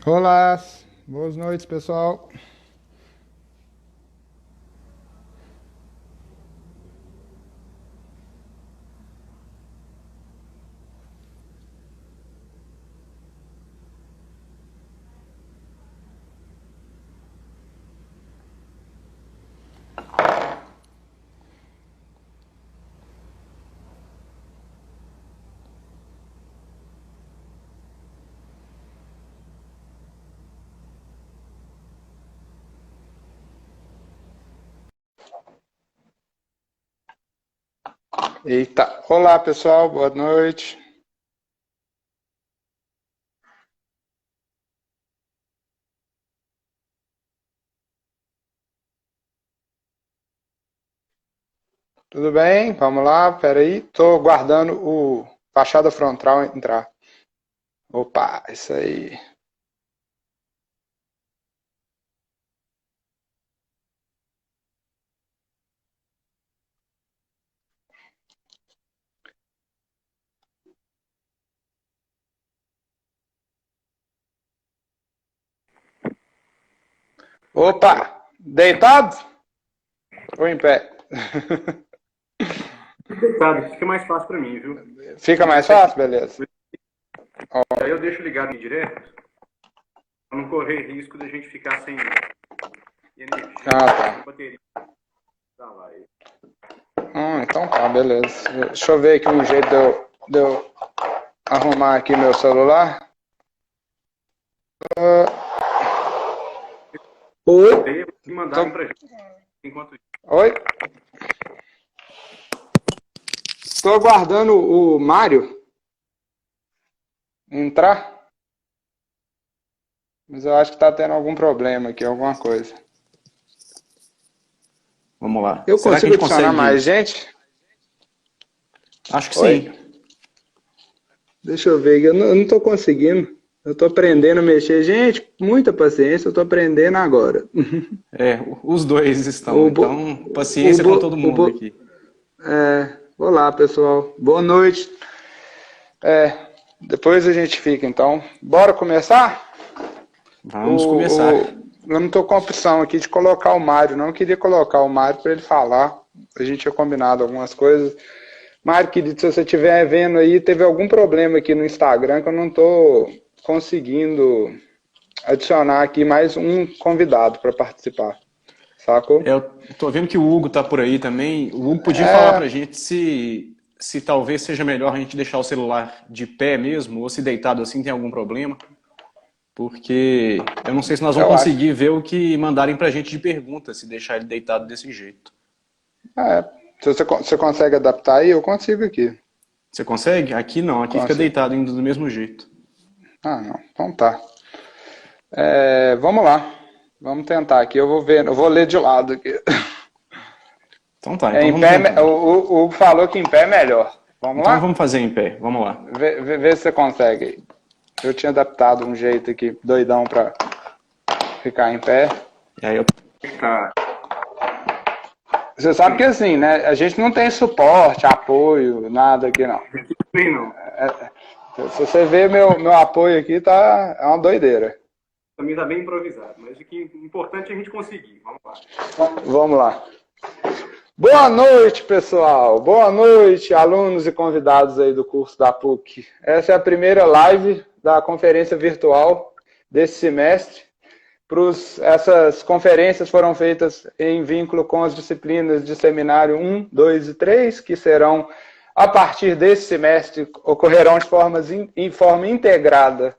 Olá, boas noites, pessoal. Eita, olá, pessoal, boa noite. Tudo bem? Vamos lá, peraí. Tô guardando o fachada frontal entrar. Opa, isso aí. Opa, deitado ou em pé? Deitado, fica mais fácil para mim, viu? Fica mais fácil? Beleza. Aí eu deixo ligado em direto, para não correr risco da gente ficar sem energia, Ah, tá. sem bateria da live. Então tá, beleza. Deixa eu ver aqui um jeito de eu arrumar aqui meu celular. Oi? E mandarem pra gente enquanto isso. Oi? Estou aguardando o Mário entrar, mas eu acho que está tendo algum problema aqui, alguma coisa. Vamos lá. Eu Será que a consigo gente adicionar consegue? mais gente? Acho que Oi? sim. Deixa eu ver, eu não estou conseguindo. Eu estou aprendendo a mexer. Gente, muita paciência, eu estou aprendendo agora. É, os dois estão. O, bo, Então, o, paciência com bo, todo o, mundo bo, aqui. Olá, pessoal. Boa noite. Depois a gente fica, então. Bora começar? Vamos começar. Eu não estou com a opção aqui de colocar o Mário, não. Eu queria colocar o Mário para ele falar. A gente tinha combinado algumas coisas. Mário, querido, se você estiver vendo aí, teve algum problema aqui no Instagram que eu não estou conseguindo adicionar aqui mais um convidado para participar. Sacou? Eu tô vendo que o Hugo tá por aí também. O Hugo podia falar É, pra gente se talvez seja melhor a gente deixar o celular de pé mesmo, ou se deitado assim tem algum problema. Porque eu não sei se nós vamos eu acho. conseguir ver o que mandarem pra gente de pergunta, se deixar ele deitado desse jeito. É, se você consegue adaptar aí, eu consigo aqui. Você consegue? Aqui não, aqui fica Consigo. deitado indo do mesmo jeito. Ah, não. Então tá. Vamos lá. Vamos tentar aqui. Eu vou ver, eu vou ler de lado aqui. Então tá, É, então em vamos pé, tentar. o Hugo falou que em pé é melhor. Vamos Então lá? vamos fazer em pé, vamos lá. Vê se você consegue aí. Eu tinha adaptado um jeito aqui, doidão, pra ficar em pé. E aí eu... Tá. Você sabe que assim, né? A gente não tem suporte, apoio, nada aqui não. Bem, não. Se você ver meu apoio aqui, tá, é uma doideira. Também tá bem improvisado, mas o que é importante é a gente conseguir. Vamos lá. Vamos lá. Boa noite, pessoal. Boa noite, alunos e convidados aí do curso da PUC. Essa é a primeira live da conferência virtual desse semestre. Essas conferências foram feitas em vínculo com as disciplinas de seminário 1, 2 e 3, que serão, a partir desse semestre, ocorrerão em forma integrada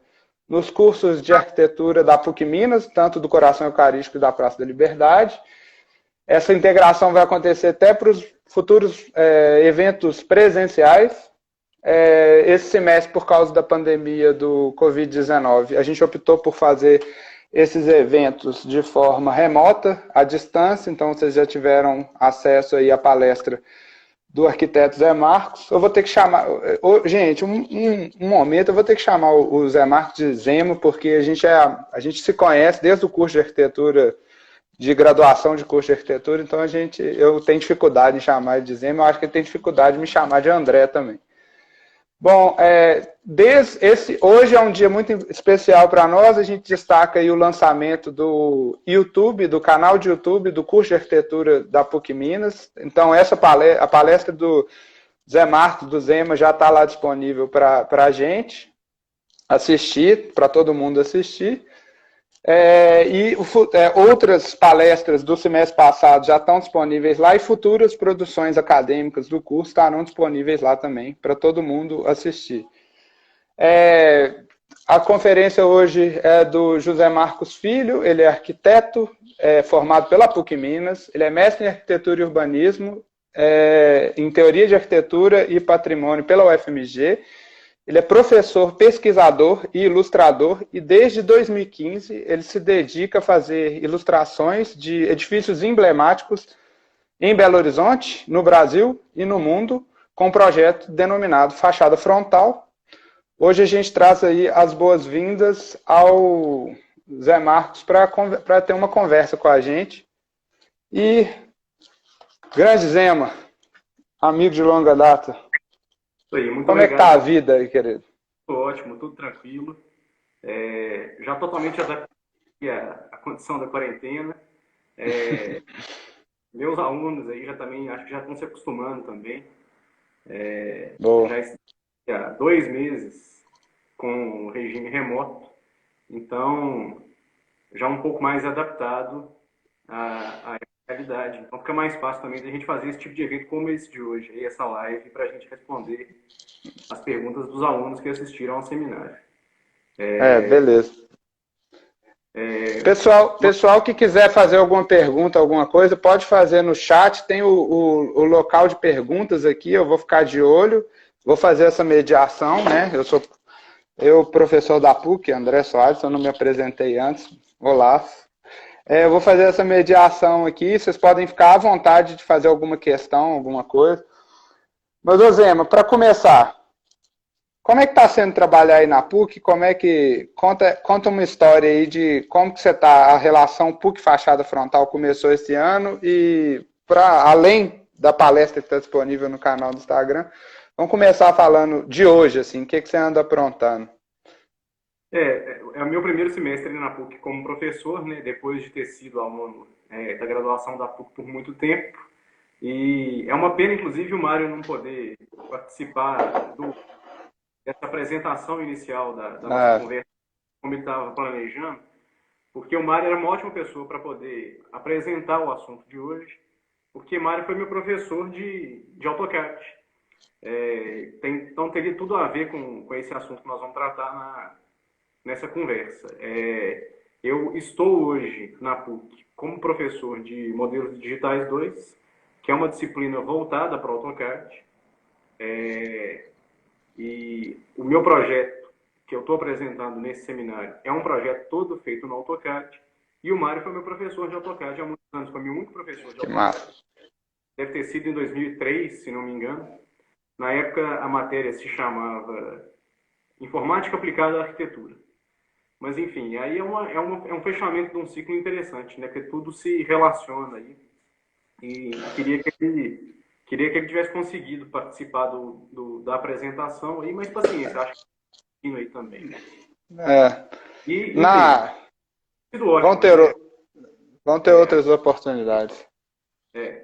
nos cursos de arquitetura da PUC Minas, tanto do Coração Eucarístico e da Praça da Liberdade. Essa integração vai acontecer até para os futuros eventos presenciais. Esse semestre, por causa da pandemia do Covid-19, a gente optou por fazer esses eventos de forma remota, à distância, então vocês já tiveram acesso aí à palestra do arquiteto Zé Marcos. Eu vou ter que chamar... Gente, um momento, eu vou ter que chamar o Zé Marcos de Zemo, porque a gente se conhece desde o curso de arquitetura, de graduação de curso de arquitetura, então eu tenho dificuldade em chamar ele de Zemo, eu acho que ele tem dificuldade em me chamar de André também. Bom, hoje é um dia muito especial para nós. A gente destaca aí o lançamento do YouTube, do canal de YouTube do curso de arquitetura da PUC Minas. Então, a palestra do Zé Marcos do Zema já está lá disponível para a gente assistir, para todo mundo assistir. Outras palestras do semestre passado já estão disponíveis lá e futuras produções acadêmicas do curso estarão disponíveis lá também para todo mundo assistir. A conferência hoje é do José Marcos Filho, ele é arquiteto, formado pela PUC Minas, ele é mestre em arquitetura e urbanismo, em teoria de arquitetura e patrimônio pela UFMG. Ele é professor, pesquisador e ilustrador e desde 2015 ele se dedica a fazer ilustrações de edifícios emblemáticos em Belo Horizonte, no Brasil e no mundo, com um projeto denominado Fachada Frontal. Hoje a gente traz aí as boas-vindas ao Zé Marcos para ter uma conversa com a gente. E grande Zema, amigo de longa data. Aí, muito Como obrigado. É que tá a vida aí, querido? Tudo ótimo, tudo tranquilo. Já totalmente adaptado à condição da quarentena. Meus alunos aí acho que já estão se acostumando também. Já estão há 2 meses com o regime remoto, então já um pouco mais adaptado à realidade. Então fica mais fácil também a gente fazer esse tipo de evento como esse de hoje, aí, essa live, para a gente responder as perguntas dos alunos que assistiram ao seminário. Beleza. Pessoal que quiser fazer alguma pergunta, alguma coisa, pode fazer no chat, tem o local de perguntas aqui, eu vou ficar de olho, vou fazer essa mediação, né? Eu professor da PUC, André Soares, eu não me apresentei antes, olá. Eu vou fazer essa mediação aqui, vocês podem ficar à vontade de fazer alguma questão, alguma coisa. Mas, Zema, para começar, como é que está sendo trabalhar aí na PUC? Conta uma história aí de como que você está, a relação PUC Fachada Frontal começou esse ano e, além da palestra que está disponível no canal do Instagram, vamos começar falando de hoje, assim, o que você anda aprontando? É o meu primeiro semestre na PUC como professor, né, depois de ter sido aluno da graduação da PUC por muito tempo. E é uma pena, inclusive, o Mário não poder participar dessa apresentação inicial da nossa conversa, como ele estava planejando, porque o Mário era uma ótima pessoa para poder apresentar o assunto de hoje, porque Mário foi meu professor de AutoCAD. Então teria tudo a ver com esse assunto que nós vamos tratar nessa conversa. Eu estou hoje na PUC como professor de Modelos Digitais 2, que é uma disciplina voltada para o AutoCAD. E o meu projeto que eu estou apresentando nesse seminário é um projeto todo feito no AutoCAD. E o Mário foi meu professor de AutoCAD há muitos anos, foi meu único professor de AutoCAD. Deve ter sido em 2003, se não me engano. Na época, a matéria se chamava Informática Aplicada à Arquitetura. Mas, enfim, aí é um fechamento de um ciclo interessante, né? Que tudo se relaciona aí. E queria que ele tivesse conseguido participar da apresentação aí, mas paciência, acho que aí também, né? Vão ter outras oportunidades.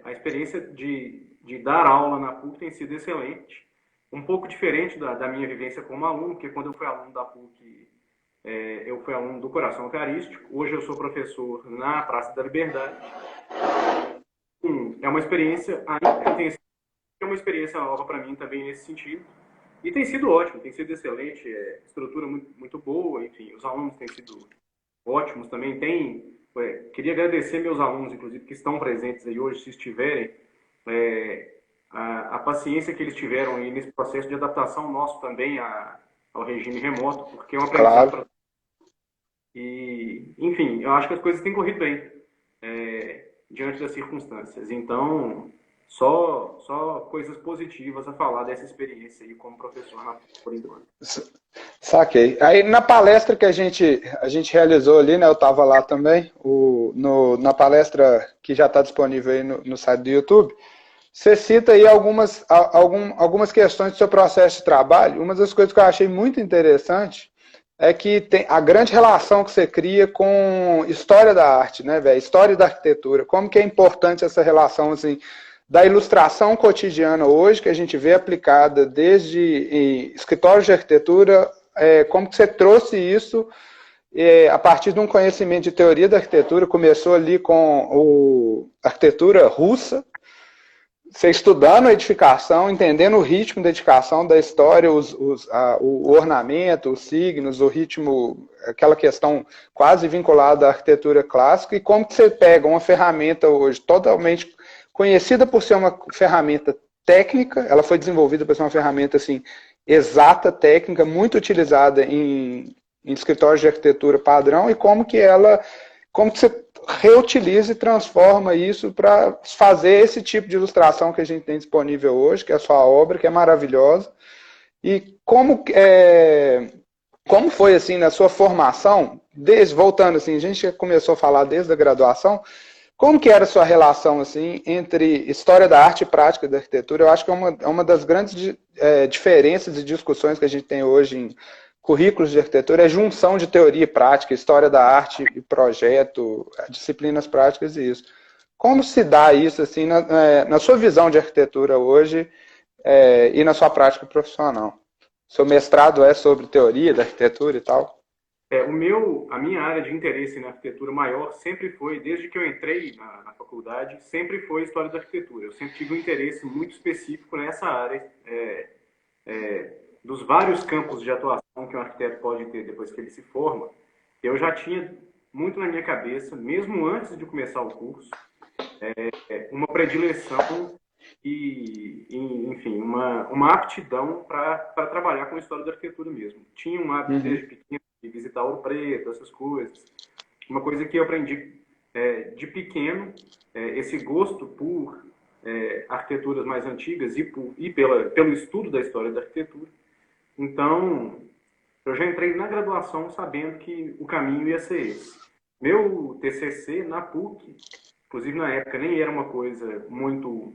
A experiência de dar aula na PUC tem sido excelente. Um pouco diferente da minha vivência como aluno, porque quando eu fui aluno da PUC, eu fui aluno do Coração Eucarístico. Hoje eu sou professor na Praça da Liberdade. É uma experiência é uma experiência nova para mim também nesse sentido. E tem sido ótimo, tem sido excelente, estrutura muito, muito boa, enfim, os alunos têm sido ótimos também. Queria agradecer meus alunos, inclusive, que estão presentes aí hoje, se estiverem, a paciência que eles tiveram aí nesse processo de adaptação nosso também ao regime remoto, porque é uma aprendizado. Claro. E, enfim, eu acho que as coisas têm corrido bem diante das circunstâncias. Então, só coisas positivas a falar dessa experiência aí como professor na por enquanto. Saquei. Aí na palestra que a gente realizou ali, né, eu estava lá também, na palestra que já está disponível aí no site do YouTube, Você cita aí algumas questões do seu processo de trabalho. Uma das coisas que eu achei muito interessante é que tem a grande relação que você cria com história da arte, né, velho? História da arquitetura. Como que é importante essa relação, assim, da ilustração cotidiana hoje, que a gente vê aplicada desde escritórios de arquitetura, como que você trouxe isso a partir de um conhecimento de teoria da arquitetura, começou ali com a arquitetura russa, você estudando a edificação, entendendo o ritmo da edificação, da história, o ornamento, os signos, o ritmo, aquela questão quase vinculada à arquitetura clássica, e como que você pega uma ferramenta hoje totalmente conhecida por ser uma ferramenta técnica, ela foi desenvolvida para ser uma ferramenta assim, exata, técnica, muito utilizada em escritórios de arquitetura padrão, e como que você reutiliza e transforma isso para fazer esse tipo de ilustração que a gente tem disponível hoje, que é a sua obra, que é maravilhosa. E como foi assim na sua formação, voltando assim, a gente já começou a falar desde a graduação, como que era a sua relação assim entre história da arte e prática da arquitetura? Eu acho que é uma das grandes diferenças e discussões que a gente tem hoje em currículos de arquitetura é junção de teoria e prática, história da arte e projeto, disciplinas práticas e isso. Como se dá isso assim na sua visão de arquitetura hoje e na sua prática profissional? Seu mestrado é sobre teoria da arquitetura e tal? A minha área de interesse na arquitetura maior sempre foi, desde que eu entrei na faculdade, sempre foi história da arquitetura. Eu sempre tive um interesse muito específico nessa área, dos vários campos de atuação que um arquiteto pode ter depois que ele se forma. Eu já tinha muito na minha cabeça, mesmo antes de começar o curso, uma predileção e enfim, uma aptidão para trabalhar com a história da arquitetura mesmo. Tinha um hábito desde pequeno de visitar Ouro Preto, essas coisas. Uma coisa que eu aprendi de pequeno, esse gosto por arquiteturas mais antigas e pelo estudo da história da arquitetura. Então, eu já entrei na graduação sabendo que o caminho ia ser esse. Meu TCC na PUC, inclusive na época nem era uma coisa muito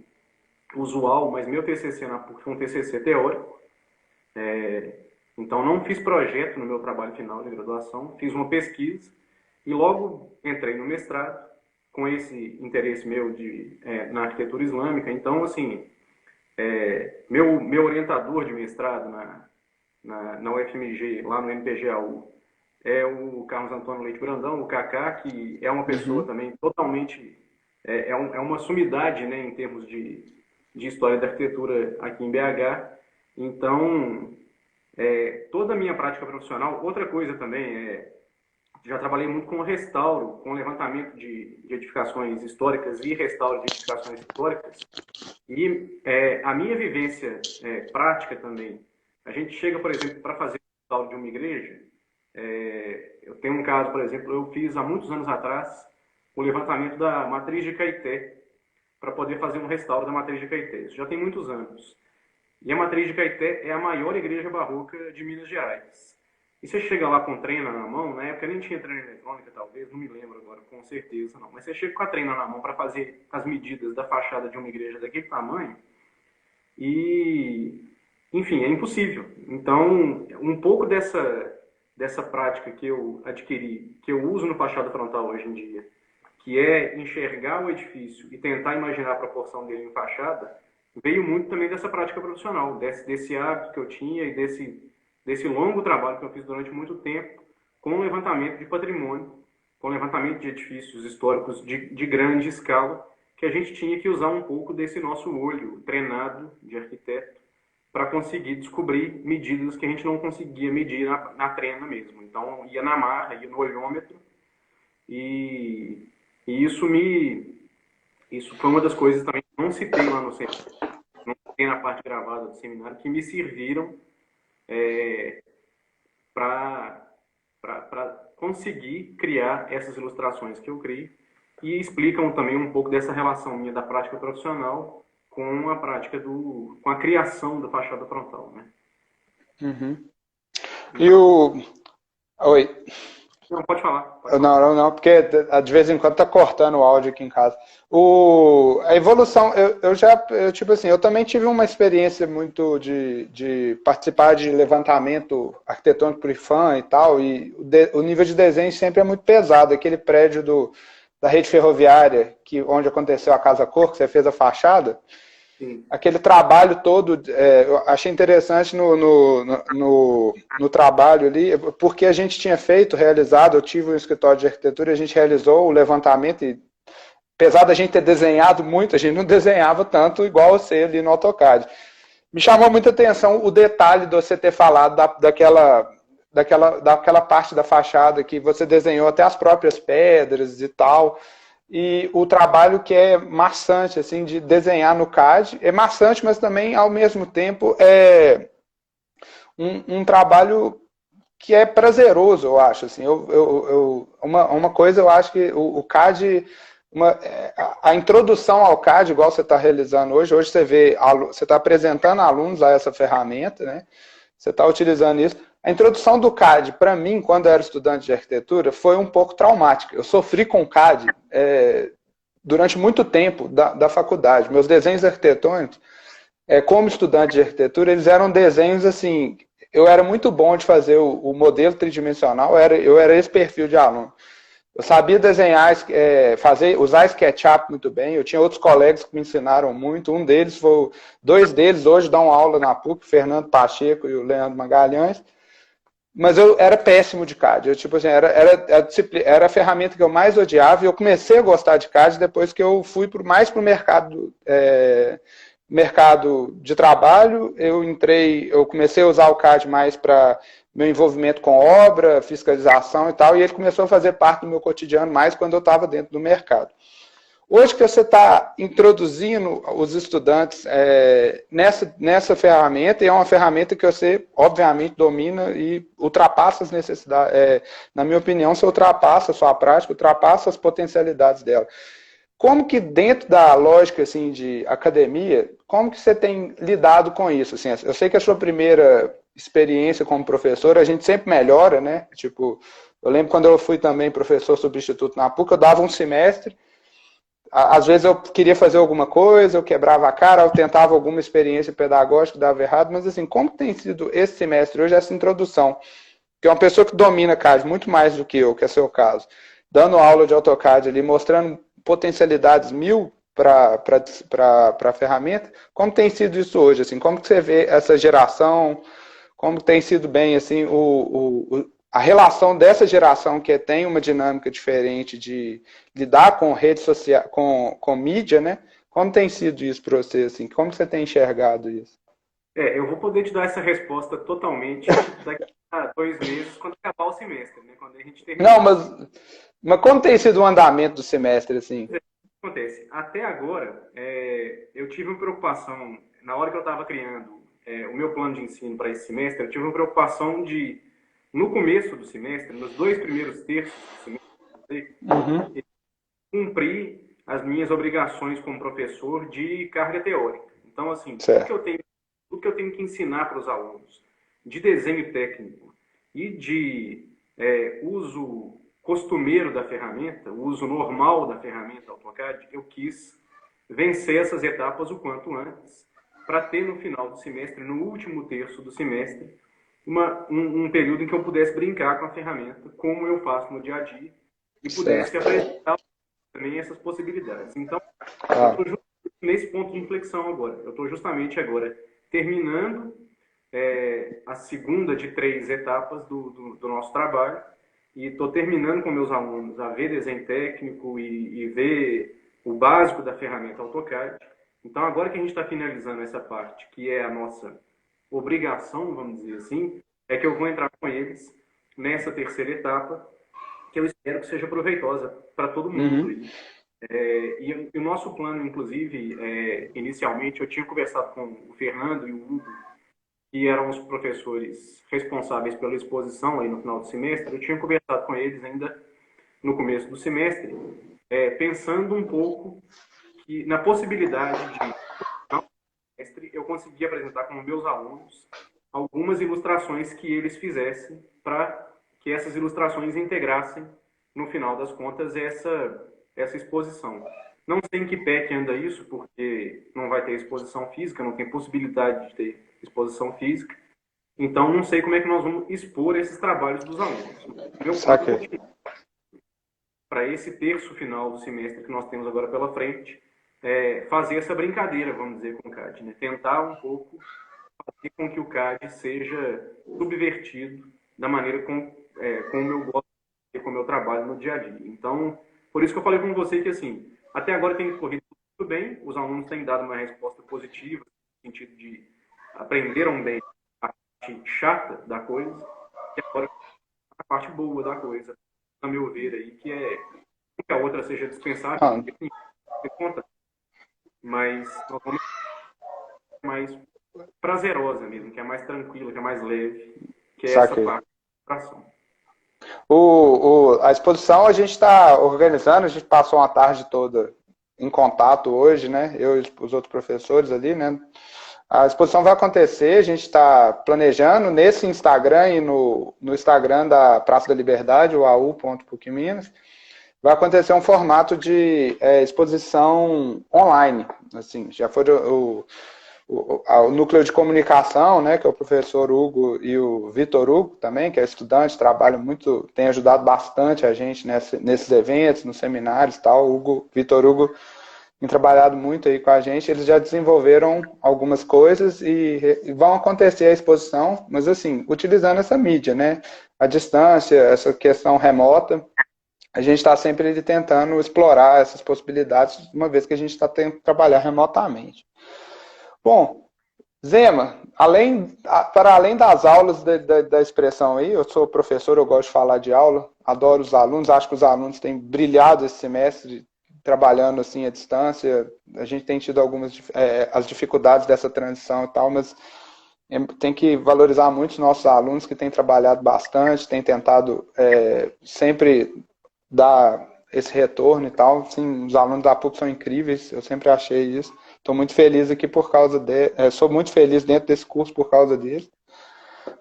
usual, mas meu TCC na PUC foi um TCC teórico. Então, não fiz projeto no meu trabalho final de graduação, fiz uma pesquisa e logo entrei no mestrado com esse interesse meu na arquitetura islâmica. Então, assim, meu orientador de mestrado na UFMG, lá no MPGAU, é o Carlos Antônio Leite Brandão, o Kaká, que é uma pessoa também totalmente... É uma sumidade, né, em termos de história da arquitetura aqui em BH. Então, toda a minha prática profissional... Outra coisa também já trabalhei muito com restauro, com levantamento de edificações históricas e restauro de edificações históricas. E a minha vivência prática também. A gente chega, por exemplo, para fazer o restauro de uma igreja. Eu tenho um caso, por exemplo, eu fiz há muitos anos atrás o levantamento da matriz de Caeté para poder fazer um restauro da matriz de Caeté. Isso já tem muitos anos. E a matriz de Caeté é a maior igreja barroca de Minas Gerais. E você chega lá com treina na mão, na época nem tinha treina eletrônica, talvez, não me lembro agora, com certeza não. Mas você chega com a treina na mão para fazer as medidas da fachada de uma igreja daquele tamanho e, enfim, é impossível. Então, um pouco dessa prática que eu adquiri, que eu uso no fachada frontal hoje em dia, que é enxergar o edifício e tentar imaginar a proporção dele em fachada, veio muito também dessa prática profissional, desse hábito que eu tinha e desse longo trabalho que eu fiz durante muito tempo com o levantamento de patrimônio, com o levantamento de edifícios históricos de grande escala, que a gente tinha que usar um pouco desse nosso olho treinado de arquiteto para conseguir descobrir medidas que a gente não conseguia medir na trena mesmo. Então, ia na marra, ia no olhômetro, e isso foi uma das coisas também que não citei lá no seminário, não citei na parte gravada do seminário, que me serviram para conseguir criar essas ilustrações que eu criei e explicam também um pouco dessa relação minha da prática profissional com a prática com a criação da fachada frontal, né? Oi. Não, pode falar. Não, porque de vez em quando tá cortando o áudio aqui em casa. A evolução, tipo assim, eu também tive uma experiência muito de participar de levantamento arquitetônico por IFAM e tal, e o nível de desenho sempre é muito pesado. Aquele prédio da rede ferroviária, onde aconteceu a Casa Cor, que você fez a fachada, Sim. aquele trabalho todo, eu achei interessante no trabalho ali, porque a gente tinha realizado, eu tive um escritório de arquitetura, a gente realizou o levantamento, e apesar da gente ter desenhado muito, a gente não desenhava tanto igual você ali no AutoCAD. Me chamou muita atenção o detalhe de você ter falado daquela parte da fachada que você desenhou até as próprias pedras e tal. E o trabalho que é maçante, assim, de desenhar no CAD, é maçante, mas também, ao mesmo tempo, é um trabalho que é prazeroso, eu acho. Assim, uma coisa, eu acho que o CAD, a introdução ao CAD, igual você está realizando hoje você está apresentando alunos a essa ferramenta, né? Você está utilizando isso. A introdução do CAD, para mim, quando eu era estudante de arquitetura, foi um pouco traumática. Eu sofri com CAD durante muito tempo da faculdade. Meus desenhos arquitetônicos, como estudante de arquitetura, eles eram desenhos assim. Eu era muito bom de fazer o modelo tridimensional, eu era esse perfil de aluno. Eu sabia desenhar, usar SketchUp muito bem. Eu tinha outros colegas que me ensinaram muito. Dois deles hoje dão aula na PUC, o Fernando Pacheco e o Leandro Magalhães. Mas eu era péssimo de CAD. Eu, tipo assim, era a ferramenta que eu mais odiava, e eu comecei a gostar de CAD depois que eu fui mais para o mercado de trabalho. Eu comecei a usar o CAD mais para meu envolvimento com obra, fiscalização e tal, e ele começou a fazer parte do meu cotidiano mais quando eu estava dentro do mercado. Hoje que você está introduzindo os estudantes nessa ferramenta, e é uma ferramenta que você, obviamente, domina e ultrapassa as necessidades. Na minha opinião, você ultrapassa a sua prática, ultrapassa as potencialidades dela. Como que dentro da lógica assim, de academia, como que você tem lidado com isso? Assim, eu sei que a sua primeira experiência como professor, a gente sempre melhora, né? Tipo, eu lembro quando eu fui também professor substituto na PUC, eu dava um semestre. Às vezes eu queria fazer alguma coisa, eu quebrava a cara, eu tentava alguma experiência pedagógica, dava errado, mas assim, como tem sido esse semestre hoje, essa introdução? Que é uma pessoa que domina CAD muito mais do que eu, que é seu caso, dando aula de AutoCAD ali, mostrando potencialidades mil para a ferramenta, como tem sido isso hoje? Assim, como que você vê essa geração, como tem sido bem assim, a relação dessa geração que tem uma dinâmica diferente de lidar com rede social, com mídia, né? Como tem sido isso para você? Assim? Como você tem enxergado isso? Eu vou poder te dar essa resposta totalmente daqui a 2 meses, quando acabar o semestre, né? Quando a gente terminar. Não, mas como tem sido o andamento do semestre, assim? O que acontece? Até agora, eu tive uma preocupação, na hora que eu estava criando o meu plano de ensino para esse semestre, eu tive uma preocupação de, no começo do semestre, nos 2 primeiros terços do semestre, cumprir as minhas obrigações como professor de carga teórica. Então, assim, tudo que eu tenho que ensinar para os alunos de desenho técnico e de uso costumeiro da ferramenta, o uso normal da ferramenta AutoCAD, eu quis vencer essas etapas o quanto antes, para ter no final do semestre, no último terço do semestre, um período em que eu pudesse brincar com a ferramenta, como eu faço no dia a dia, e pudesse apresentar também essas possibilidades. Então, eu estou justamente nesse ponto de inflexão agora. Eu estou justamente agora terminando a segunda de 3 etapas do nosso trabalho, e estou terminando com meus alunos a ver desenho técnico e ver o básico da ferramenta AutoCAD. Então, agora que a gente está finalizando essa parte, que é a nossa obrigação, vamos dizer assim, é que eu vou entrar com eles nessa terceira etapa, que eu espero que seja proveitosa para todo mundo. E o nosso plano, inclusive, inicialmente, eu tinha conversado com o Fernando e o Hugo, que eram os professores responsáveis pela exposição aí no final do semestre. Eu tinha conversado com eles ainda no começo do semestre, pensando um pouco na possibilidade de, no semestre, eu conseguir apresentar com meus alunos algumas ilustrações que eles fizessem para que essas ilustrações integrassem, no final das contas, essa exposição. Não sei em que pé que anda isso, porque não vai ter exposição física, não tem possibilidade de ter exposição física. Então, não sei como é que nós vamos expor esses trabalhos dos alunos. Meu plano para esse terço final do semestre que nós temos agora pela frente, fazer essa brincadeira, vamos dizer, com o CAD. Né? Tentar um pouco fazer com que o CAD seja subvertido da maneira como eu gosto de fazer, como eu trabalho no dia a dia. Então, por isso que eu falei com você que, assim, até agora tem corrido muito bem, os alunos têm dado uma resposta positiva, no sentido de aprenderam bem a parte chata da coisa, e agora a parte boa da coisa, a meu ver, aí, que é que a outra seja dispensável, porque tem conta, mas nós vamos mais prazerosa mesmo, que é mais tranquila, que é mais leve, que é essa parte da ação. A exposição a gente está organizando, a gente passou uma tarde toda em contato hoje, né? Eu e os outros professores ali, né? A exposição vai acontecer, a gente está planejando nesse Instagram e no Instagram da Praça da Liberdade, o au.pucminas, vai acontecer um formato de exposição online. Assim, já foi o núcleo de comunicação, né, que é o professor Hugo e o Vitor Hugo também, que é estudante, trabalham muito, tem ajudado bastante a gente nesses eventos, nos seminários e tal. Vitor Hugo tem trabalhado muito aí com a gente, eles já desenvolveram algumas coisas e vão acontecer a exposição, mas assim, utilizando essa mídia, né, a distância, essa questão remota, a gente está sempre tentando explorar essas possibilidades, uma vez que a gente está tentando trabalhar remotamente. Bom, Zema, para além das aulas da expressão aí, eu sou professor, eu gosto de falar de aula, adoro os alunos, acho que os alunos têm brilhado esse semestre, trabalhando assim à distância, a gente tem tido algumas as dificuldades dessa transição e tal, mas tem que valorizar muito os nossos alunos que têm trabalhado bastante, têm tentado sempre dar esse retorno e tal. Sim, os alunos da PUC são incríveis, eu sempre achei isso. Estou muito feliz aqui por causa sou muito feliz dentro desse curso por causa deles.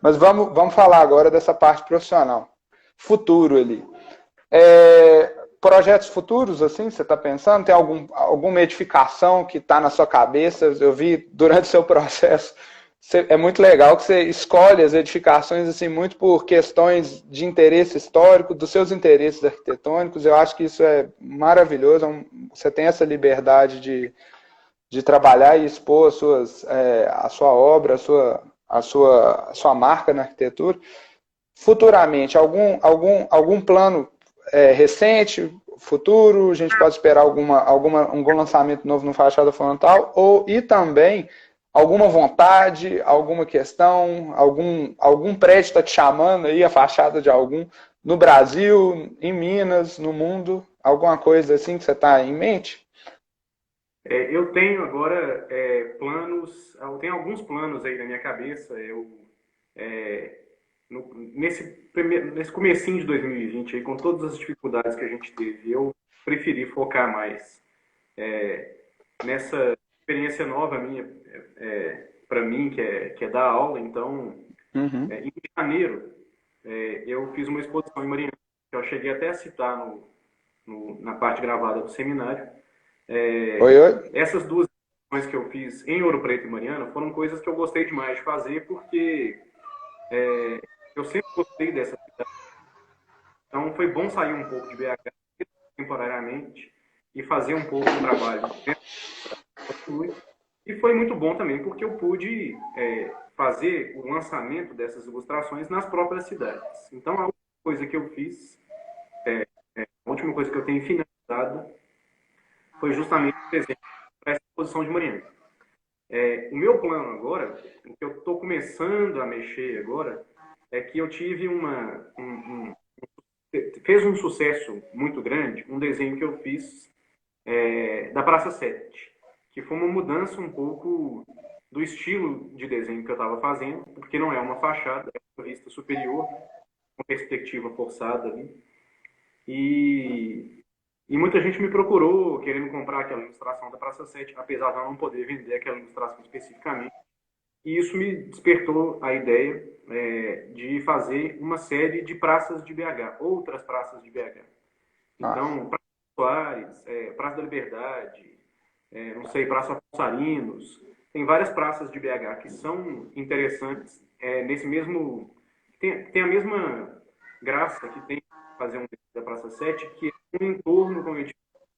Mas vamos falar agora dessa parte profissional. Futuro ali. Projetos futuros, assim, você está pensando? Tem alguma edificação que está na sua cabeça? Eu vi durante o seu processo. É muito legal que você escolhe as edificações assim, muito por questões de interesse histórico, dos seus interesses arquitetônicos. Eu acho que isso é maravilhoso. Você tem essa liberdade de trabalhar e expor a sua obra, a sua marca na arquitetura. Futuramente, algum plano recente, futuro, a gente pode esperar algum lançamento novo no Fachada Frontal, e também alguma vontade, alguma questão, algum prédio está te chamando aí, a fachada de algum, no Brasil, em Minas, no mundo, alguma coisa assim que você está em mente? Eu tenho agora planos, eu tenho alguns planos aí na minha cabeça. Nesse comecinho de 2020, aí, com todas as dificuldades que a gente teve, eu preferi focar mais nessa experiência nova minha, para mim, que é dar aula. Então, em janeiro, eu fiz uma exposição em Mariana, que eu cheguei até a citar na parte gravada do seminário. Essas duas exposições que eu fiz em Ouro Preto e Mariana foram coisas que eu gostei demais de fazer, porque eu sempre gostei dessa cidade. Então, foi bom sair um pouco de BH temporariamente e fazer um pouco do trabalho. E foi muito bom também, porque eu pude fazer o lançamento dessas ilustrações nas próprias cidades. Então, a última coisa que eu fiz, a última coisa que eu tenho finalizado, foi justamente o desenho para essa exposição de Mariana. O meu plano agora, o que eu estou começando a mexer agora, é que eu tive fez um sucesso muito grande, um desenho que eu fiz da Praça 7, que foi uma mudança um pouco do estilo de desenho que eu estava fazendo, porque não é uma fachada, é uma vista superior, uma perspectiva forçada ali. E muita gente me procurou querendo comprar aquela ilustração da Praça 7, apesar de eu não poder vender aquela ilustração especificamente. e isso me despertou a ideia de fazer uma série de praças de BH, outras praças de BH. Então, Praça Soares, Praça da Liberdade, não sei, Praça Passarinos, tem várias praças de BH que são interessantes, nesse mesmo... Tem a mesma graça que tem fazer um da Praça 7, que é um entorno, como eu disse,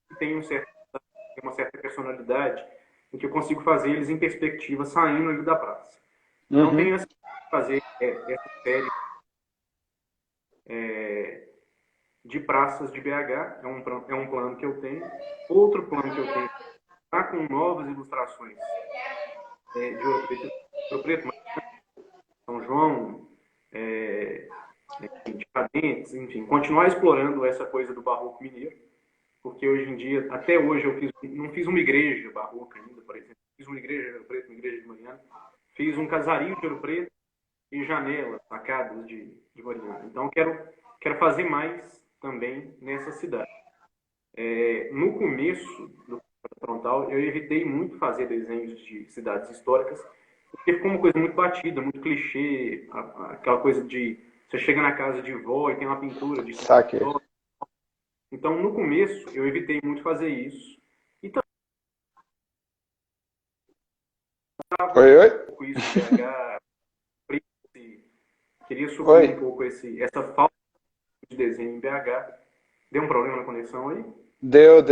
que tem uma certa personalidade, em que eu consigo fazer eles em perspectiva saindo ali da praça. Então, tenho essa fazer essa série de praças de BH, é um plano que eu tenho. Outro plano que eu tenho está com novas ilustrações de Ouro Preto, São João, Tiradentes, enfim, continuar explorando essa coisa do barroco mineiro, porque hoje em dia, até hoje, não fiz uma igreja barroca ainda, por exemplo. Fiz uma igreja de Ouro Preto, uma igreja de Mariana. Fiz um casario de Ouro Preto e janelas, sacadas de Mariana. Então, quero fazer mais também nessa cidade. No começo do frontal, eu evitei muito fazer desenhos de cidades históricas, porque ficou uma coisa muito batida, muito clichê, aquela coisa de você chega na casa de vó e tem uma pintura de Saque. Então, no começo, eu evitei muito fazer isso. E também Oi. isso, queria suprir um pouco essa falta de desenho em BH. Deu um problema na conexão aí? Deu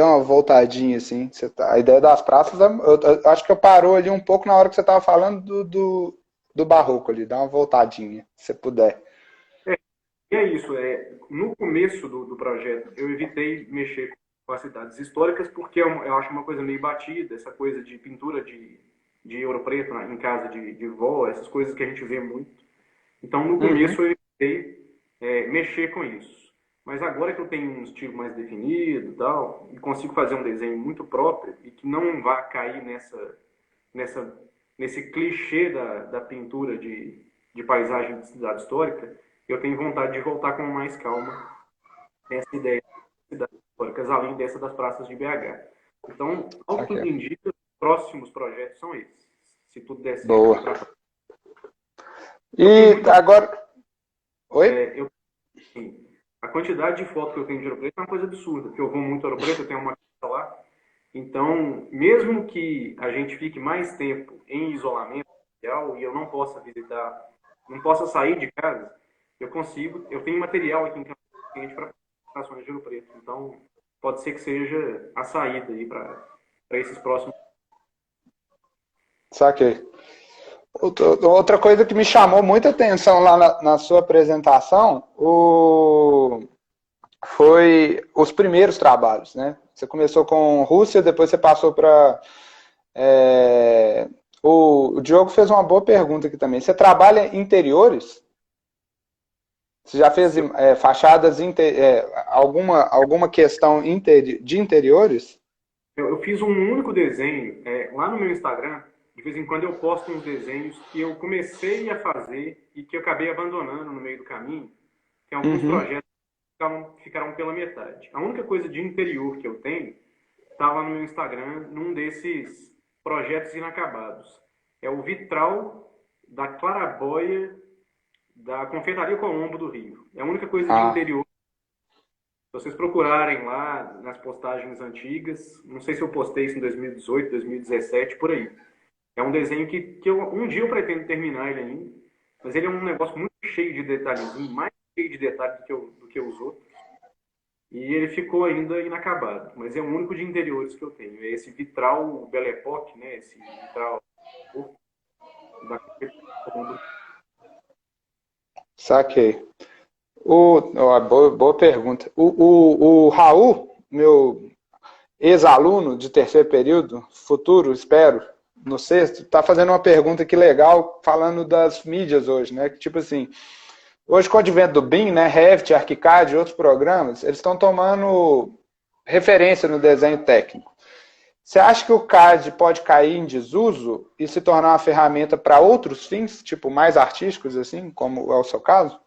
uma voltadinha, assim. A ideia das praças, eu acho que eu parou ali um pouco na hora que você estava falando do barroco ali. Dá uma voltadinha, se você puder. E é isso. No começo do projeto, eu evitei mexer com as cidades históricas, porque eu acho uma coisa meio batida, essa coisa de pintura de Ouro Preto em casa de vó, essas coisas que a gente vê muito. Então, no começo, eu evitei mexer com isso. Mas agora que eu tenho um estilo mais definido e consigo fazer um desenho muito próprio e que não vá cair nesse clichê da pintura de paisagem de cidade histórica, eu tenho vontade de voltar com mais calma nessa ideia de cidades históricas, além dessa das praças de BH. Então, ao que tudo indica, os próximos projetos são esses. Se tudo der certo. Boa. E agora... Oi? A quantidade de fotos que eu tenho de Ouro Preto é uma coisa absurda, porque eu vou muito a Ouro Preto, eu tenho uma casa lá. Então, mesmo que a gente fique mais tempo em isolamento social e eu não possa visitar, não possa sair de casa, eu tenho material aqui em casa para ações de Ouro Preto. Então, pode ser que seja a saída aí para esses próximos. Saquei. Outra coisa que me chamou muita atenção lá na sua apresentação foi os primeiros trabalhos, né? Você começou com Rússia, depois você passou para... O Diogo fez uma boa pergunta aqui também. Você trabalha em interiores? Você já fez fachadas, alguma questão de interiores? Eu fiz um único desenho lá no meu Instagram. De vez em quando eu posto uns desenhos que eu comecei a fazer e que eu acabei abandonando no meio do caminho. Tem alguns projetos que ficaram pela metade. A única coisa de interior que eu tenho está lá no meu Instagram, num desses projetos inacabados. É o vitral da claraboia da Confeitaria Colombo do Rio. É a única coisa de interior. Se vocês procurarem lá nas postagens antigas, não sei se eu postei isso em 2018, 2017, por aí. É um desenho que um dia eu pretendo terminar ele ainda, mas ele é um negócio muito cheio de detalhezinho, mais cheio de detalhes do que os outros. E ele ficou ainda inacabado, mas é o único de interiores que eu tenho. É esse vitral Belle Époque, né? Esse vitral da Saquei. Boa pergunta. O Raul, meu ex-aluno de terceiro período, futuro, espero, no sexto, está fazendo uma pergunta aqui legal, falando das mídias hoje, né? Que tipo assim, hoje com o advento do BIM, né, Revit, ArchiCAD e outros programas, eles estão tomando referência no desenho técnico. Você acha que o CAD pode cair em desuso e se tornar uma ferramenta para outros fins, tipo mais artísticos, assim, como é o seu caso?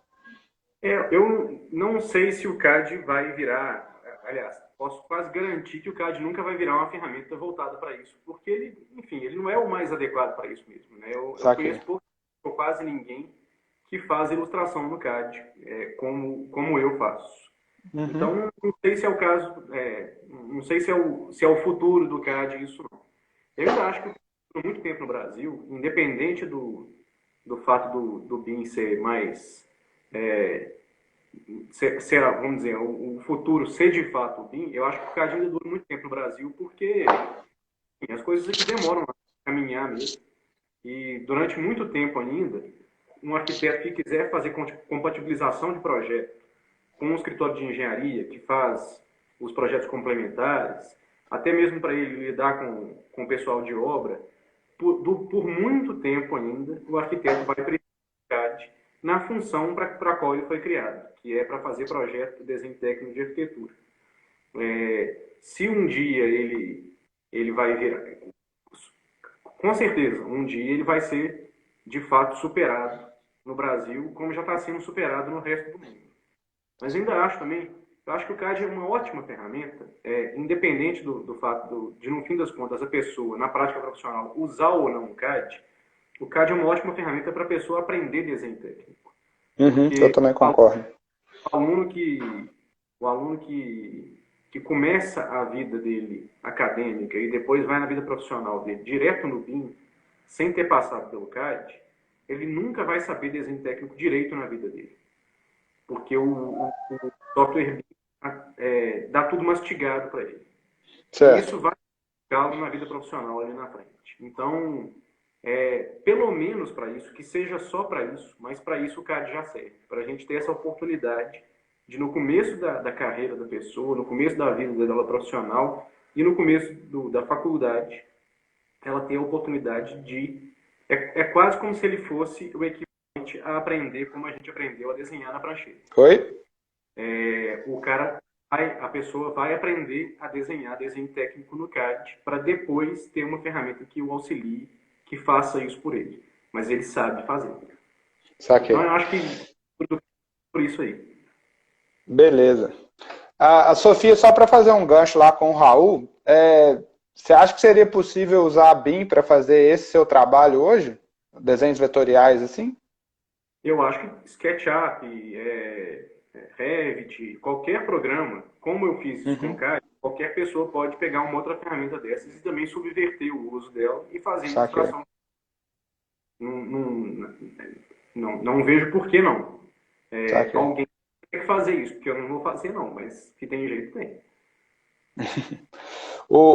Eu não sei se o CAD vai virar aliás, posso quase garantir que o CAD nunca vai virar uma ferramenta voltada para isso, porque ele, enfim, ele não é o mais adequado para isso mesmo, né? Eu conheço pouco, ou quase ninguém que faz ilustração no CAD, como eu faço. Uhum. Então, não sei se é o caso, não sei se é o futuro do CAD isso não. Eu ainda acho que por muito tempo no Brasil, independente do fato do BIM ser mais, vamos dizer, o futuro ser de fato o BIM, eu acho que o CAD ainda dura muito tempo no Brasil, porque enfim, as coisas aqui demoram a caminhar mesmo. E durante muito tempo ainda, um arquiteto que quiser fazer compatibilização de projeto com um escritório de engenharia que faz os projetos complementares, até mesmo para ele lidar com o pessoal de obra, por muito tempo ainda, o arquiteto vai precisar do CAD na função para a qual ele foi criado, que é para fazer projeto de desenho técnico de arquitetura. Se um dia ele vai virar, com certeza, um dia ele vai ser de fato superado no Brasil, como já está sendo superado no resto do mundo. Mas ainda acho também, eu acho que o CAD é uma ótima ferramenta, independente do fato de, no fim das contas, a pessoa, na prática profissional, usar ou não o CAD é uma ótima ferramenta para a pessoa aprender desenho técnico. Uhum, eu também concordo. O aluno que começa a vida dele acadêmica e depois vai na vida profissional dele direto no BIM, sem ter passado pelo CAD, ele nunca vai saber desenho técnico direito na vida dele. Porque o software BIM dá tudo mastigado para ele. Certo. E isso vai ajudá-lo na vida profissional ali na frente. Então, pelo menos para isso, que seja só para isso, mas para isso o CAD já serve. Para a gente ter essa oportunidade de, no começo da carreira da pessoa, no começo da vida dela profissional e no começo da faculdade, ela ter a oportunidade de... É quase como se ele fosse o equivalente a aprender como a gente aprendeu a desenhar na prancheta. Oi? A pessoa vai aprender a desenhar desenho técnico no CAD para depois ter uma ferramenta que o auxilie, que faça isso por ele. Mas ele sabe fazer. Saquei. Então eu acho que por isso aí. Beleza. A Sofia, só para fazer um gancho lá com o Raul, você acha que seria possível usar a BIM para fazer esse seu trabalho hoje? Desenhos vetoriais assim? Eu acho que SketchUp, Revit, qualquer programa, como eu fiz isso com o CAD, qualquer pessoa pode pegar uma outra ferramenta dessas e também subverter o uso dela e fazer ilustração. Não vejo por que não. Alguém tem que fazer isso, porque eu não vou fazer não, mas que tem jeito, tem.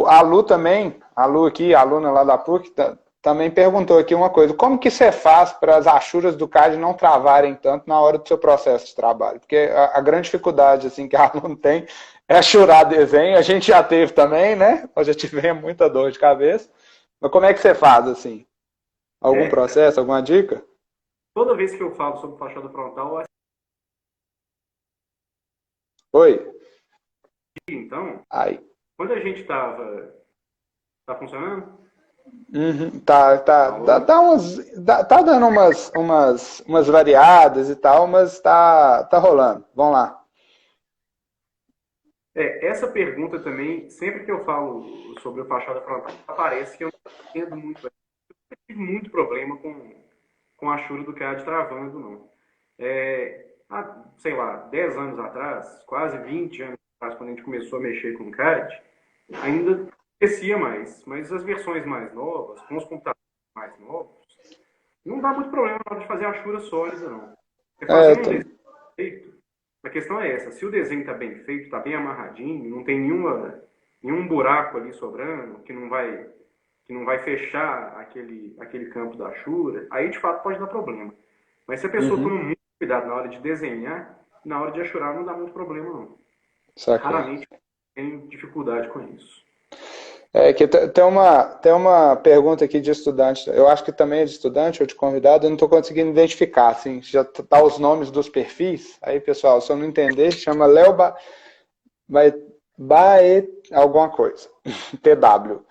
A Lu também, a Lu aqui, a aluna lá da PUC, também perguntou aqui uma coisa: como que você faz para as achuras do CAD não travarem tanto na hora do seu processo de trabalho? Porque a grande dificuldade assim, que a aluna tem é achurar desenho. A gente já teve também, né? Nós já tivemos muita dor de cabeça. Mas como é que você faz assim? Algum processo, alguma dica? Toda vez que eu falo sobre fachada frontal... Oi? Então, aí. Quando a gente estava... Tá funcionando? Uhum, tá dando umas variadas e tal, mas tá rolando. Vamos lá. Essa pergunta também, sempre que eu falo sobre o fachada frontal, parece que eu não entendo muito. Eu tive muito problema com a achura do CAD travando, não. Sei lá, 10 anos atrás, quase 20 anos atrás, quando a gente começou a mexer com o CAD, ainda acontecia mais. Mas as versões mais novas, com os computadores mais novos, não dá muito problema na hora de fazer a achura sólida, não. Você fazendo um desenho feito, a questão é essa: se o desenho está bem feito, está bem amarradinho, não tem nenhum buraco ali sobrando, que não vai fechar aquele campo da achura, aí de fato pode dar problema. Mas se a pessoa toma muito cuidado na hora de desenhar, na hora de achurar não dá muito problema, não. Raramente tem dificuldade com isso. Que tem uma pergunta aqui de estudante, eu acho que também é de estudante ou de convidado, eu não estou conseguindo identificar, assim, já tá os nomes dos perfis, aí pessoal, se eu não entender, chama Léo alguma coisa, TW.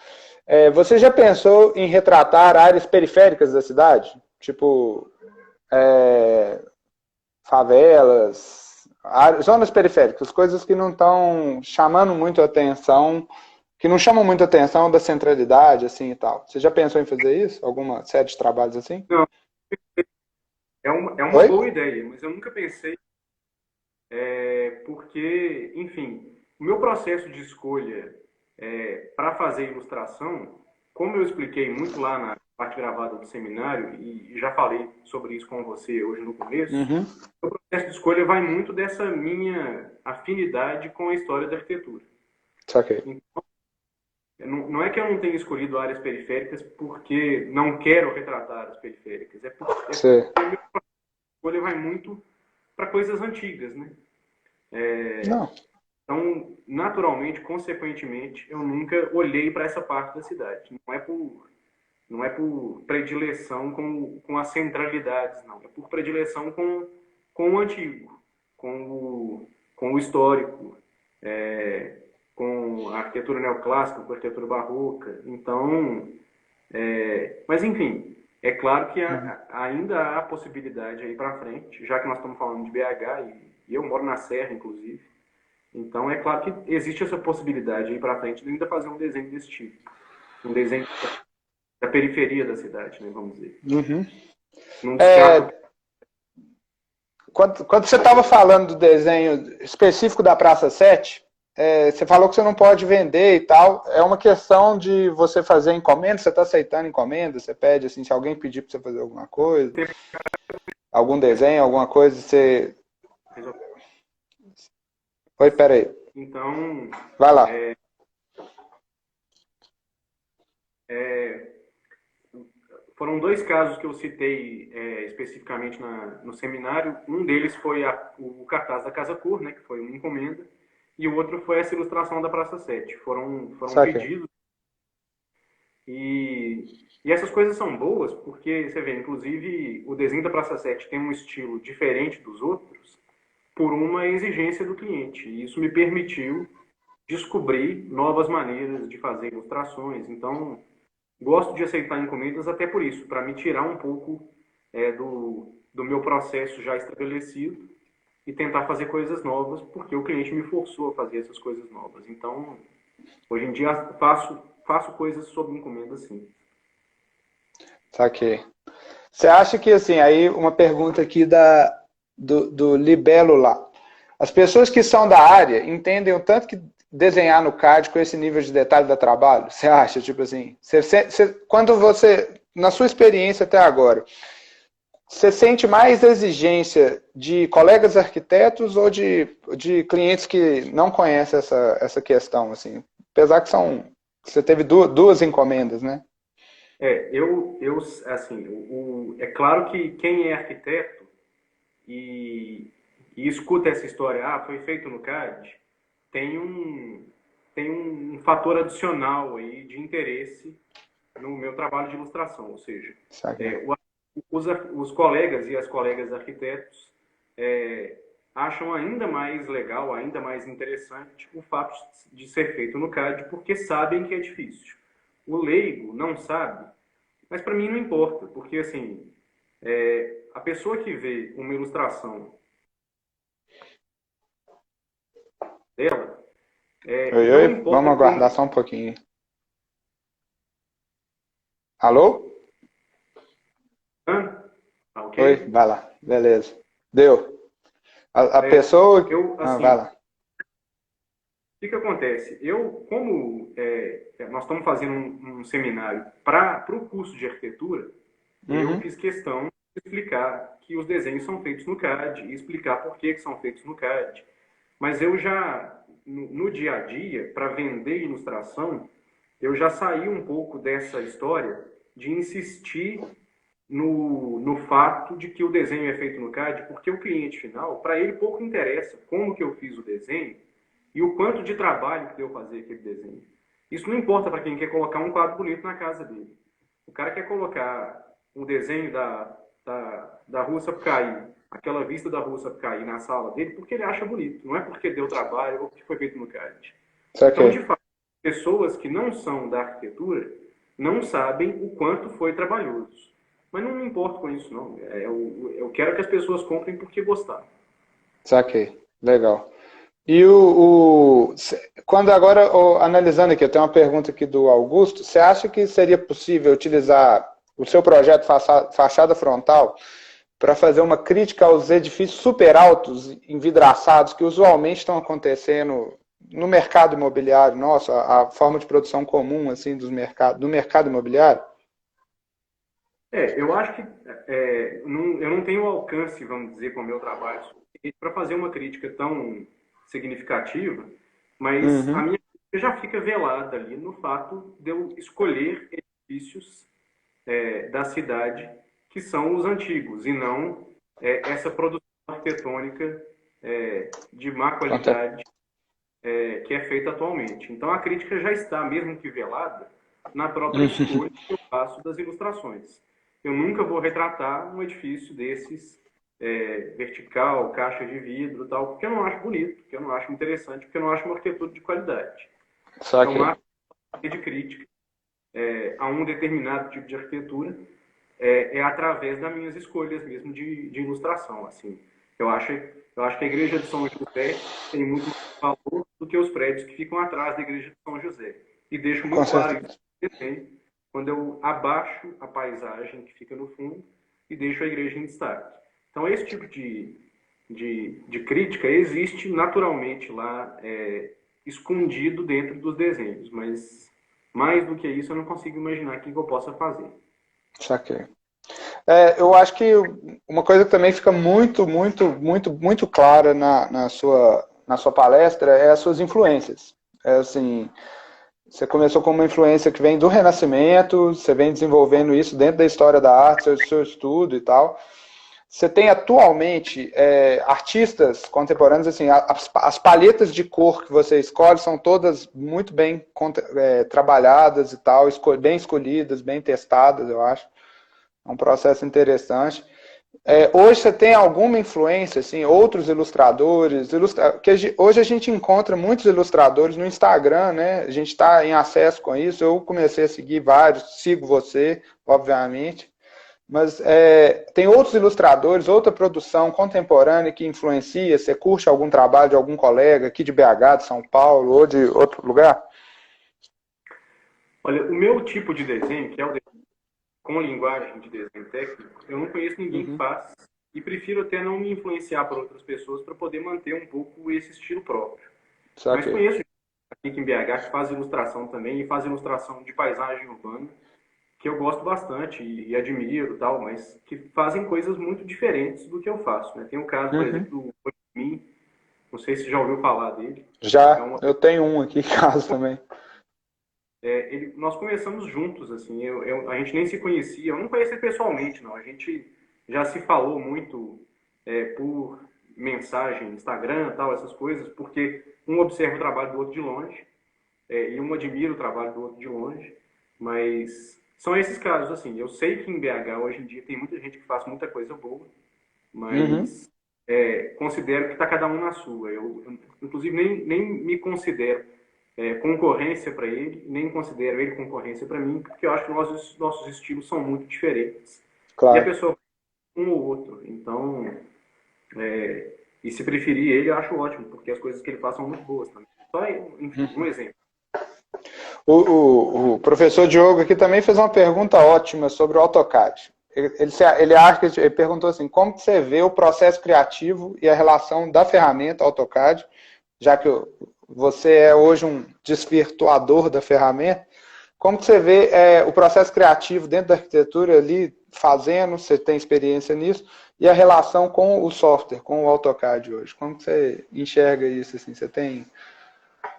Você já pensou em retratar áreas periféricas da cidade? Tipo, favelas, zonas periféricas, coisas que não estão chamando muito a atenção, que não chamam muito a atenção da centralidade, assim, e tal. Você já pensou em fazer isso? Alguma série de trabalhos assim? Não, é uma Oi? boa ideia, mas eu nunca pensei, porque, enfim, o meu processo de escolha para fazer ilustração, como eu expliquei muito lá na parte gravada do seminário, e já falei sobre isso com você hoje no começo, Uhum. o processo de escolha vai muito dessa minha afinidade com a história da arquitetura. Saquei. Então, não é que eu não tenha escolhido áreas periféricas porque não quero retratar áreas periféricas, Sei. porque a minha escolha vai muito para coisas antigas, né? Não. Então, naturalmente, consequentemente, eu nunca olhei para essa parte da cidade. Não é por predileção com as centralidades, não. É por predileção com o antigo, com o histórico, com a arquitetura neoclássica, com a arquitetura barroca. Então, mas enfim, é claro que ainda há possibilidade aí para frente, já que nós estamos falando de BH e eu moro na Serra, inclusive. Então, é claro que existe essa possibilidade aí para frente de ainda fazer um desenho desse tipo. Um desenho da periferia da cidade, né, vamos dizer. Uhum. Não descarto. Quando você estava falando do desenho específico da Praça 7, você falou que você não pode vender e tal. É uma questão de você fazer encomenda, você está aceitando encomenda, você pede assim, se alguém pedir para você fazer alguma coisa, algum desenho, alguma coisa, você... Oi, peraí. Então, vai lá. Foram dois casos que eu citei especificamente no seminário. Um deles foi o cartaz da Casa Cor, né, que foi uma encomenda, e o outro foi essa ilustração da Praça 7. Foram pedidos. E essas coisas são boas porque, você vê, inclusive, o desenho da Praça 7 tem um estilo diferente dos outros por uma exigência do cliente. E isso me permitiu descobrir novas maneiras de fazer ilustrações. Então, gosto de aceitar encomendas até por isso, para me tirar um pouco do meu processo já estabelecido e tentar fazer coisas novas, porque o cliente me forçou a fazer essas coisas novas. Então, hoje em dia faço coisas sob encomenda, sim. Saquei. Você acha que, assim, aí uma pergunta aqui do Libelo lá. As pessoas que são da área entendem o tanto que desenhar no CAD com esse nível de detalhe dá trabalho? Você acha, tipo assim, quando você, na sua experiência até agora, você sente mais exigência de colegas arquitetos ou de clientes que não conhecem essa questão, assim? Apesar que você teve duas encomendas, né? Assim, é claro que quem é arquiteto e escuta essa história, foi feito no CAD, tem um fator adicional aí de interesse no meu trabalho de ilustração, ou seja, os colegas e as colegas arquitetos acham ainda mais legal, ainda mais interessante o fato de ser feito no CAD, porque sabem que é difícil. O leigo não sabe, mas para mim não importa, porque assim, a pessoa que vê uma ilustração dela, não importa. Vamos aguardar só um pouquinho. Alô? Okay. Oi, vai lá. Beleza. Deu. A pessoa... vai lá. O que acontece? Como nós estamos fazendo um seminário para o curso de arquitetura, eu fiz questão de explicar que os desenhos são feitos no CAD e explicar por que são feitos no CAD. Mas eu já, no dia a dia, para vender ilustração, eu já saí um pouco dessa história de insistir no fato de que o desenho é feito no CAD, porque o cliente final, para ele pouco interessa como que eu fiz o desenho e o quanto de trabalho que deu fazer aquele desenho. Isso não importa para quem quer colocar um quadro bonito na casa dele. O cara quer colocar um desenho da Rua Sapucaí, aquela vista da Rua Sapucaí na sala dele, porque ele acha bonito, não é porque deu trabalho ou porque foi feito no CAD. Então, de fato, pessoas que não são da arquitetura não sabem o quanto foi trabalhoso. Mas não me importo com isso, não. Eu quero que as pessoas comprem porque gostaram. Saquei. Legal. E quando agora, analisando aqui, eu tenho uma pergunta aqui do Augusto, você acha que seria possível utilizar o seu projeto Fachada Frontal para fazer uma crítica aos edifícios super altos, envidraçados, que usualmente estão acontecendo no mercado imobiliário nosso, a forma de produção comum assim do mercado imobiliário? Eu acho que eu não tenho alcance, vamos dizer, com o meu trabalho para fazer uma crítica tão significativa, mas a minha crítica já fica velada ali no fato de eu escolher edifícios da cidade que são os antigos e não essa produção arquitetônica de má qualidade que é feita atualmente. Então a crítica já está, mesmo que velada, na própria escolha que eu faço das ilustrações. Eu nunca vou retratar um edifício desses vertical, caixa de vidro, tal, porque eu não acho bonito, porque eu não acho interessante, porque eu não acho uma arquitetura de qualidade. Então, a de crítica a um determinado tipo de arquitetura através das minhas escolhas mesmo de ilustração. Assim, eu acho que a igreja de São José tem muito mais valor do que os prédios que ficam atrás da igreja de São José. E deixo muito claro isso quando eu abaixo a paisagem que fica no fundo e deixo a igreja em destaque. Então, esse tipo de crítica existe naturalmente lá, escondido dentro dos desenhos, mas mais do que isso eu não consigo imaginar o que eu possa fazer. Saquei. Eu acho que uma coisa que também fica muito clara na sua palestra é as suas influências. Assim, você começou com uma influência que vem do Renascimento, você vem desenvolvendo isso dentro da história da arte, seu estudo e tal. Você tem atualmente artistas contemporâneos, assim, as palhetas de cor que você escolhe são todas muito bem trabalhadas e tal, bem escolhidas, bem testadas, eu acho. É um processo interessante. Hoje você tem alguma influência, assim, outros ilustradores, que hoje a gente encontra muitos ilustradores no Instagram, né? A gente está em acesso com isso. Eu comecei a seguir vários, sigo você, obviamente. Mas tem outros ilustradores, outra produção contemporânea que influencia? Você curte algum trabalho de algum colega aqui de BH, de São Paulo ou de outro lugar? Olha, o meu tipo de desenho, que é o desenho com linguagem de desenho técnico, eu não conheço ninguém que faz e prefiro até não me influenciar por outras pessoas para poder manter um pouco esse estilo próprio. Mas conheço aqui em BH que faz ilustração também e faz ilustração de paisagem urbana, que eu gosto bastante e admiro, tal, mas que fazem coisas muito diferentes do que eu faço. Né? Tem o caso, por exemplo, do Olimim, não sei se já ouviu falar dele. Já, eu tenho um aqui em casa também. Nós começamos juntos, assim, a gente nem se conhecia, eu não conhecia pessoalmente, não. A gente já se falou muito por mensagem, Instagram, tal, essas coisas, porque um observa o trabalho do outro de longe e um admira o trabalho do outro de longe, mas são esses casos, assim. Eu sei que em BH hoje em dia tem muita gente que faz muita coisa boa, mas considero que está cada um na sua. Eu inclusive, nem me considero concorrência para ele, nem considero ele concorrência para mim, porque eu acho que nossos estilos são muito diferentes. Claro. E a pessoa um ou outro. Então, e se preferir ele, eu acho ótimo, porque as coisas que ele faz são muito boas também. Só, enfim, um exemplo. O professor Diogo aqui também fez uma pergunta ótima sobre o AutoCAD. Ele perguntou assim, como que você vê o processo criativo e a relação da ferramenta AutoCAD, já que você é hoje um desvirtuador da ferramenta, como que você vê o processo criativo dentro da arquitetura ali, fazendo, você tem experiência nisso, e a relação com o software, com o AutoCAD hoje? Como que você enxerga isso? Assim? Você tem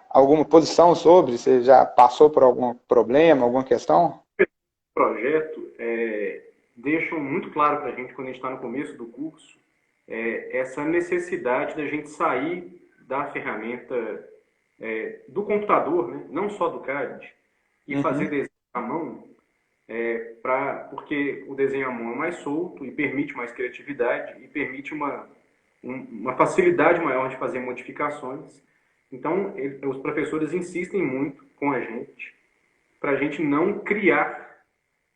alguma posição sobre? Você já passou por algum problema, alguma questão? O projeto deixa muito claro para a gente, quando a gente está no começo do curso, essa necessidade da gente sair da ferramenta do computador, né? Não só do CAD, e fazer desenho à mão, porque o desenho à mão é mais solto e permite mais criatividade e permite uma facilidade maior de fazer modificações. Então, os professores insistem muito com a gente para a gente não criar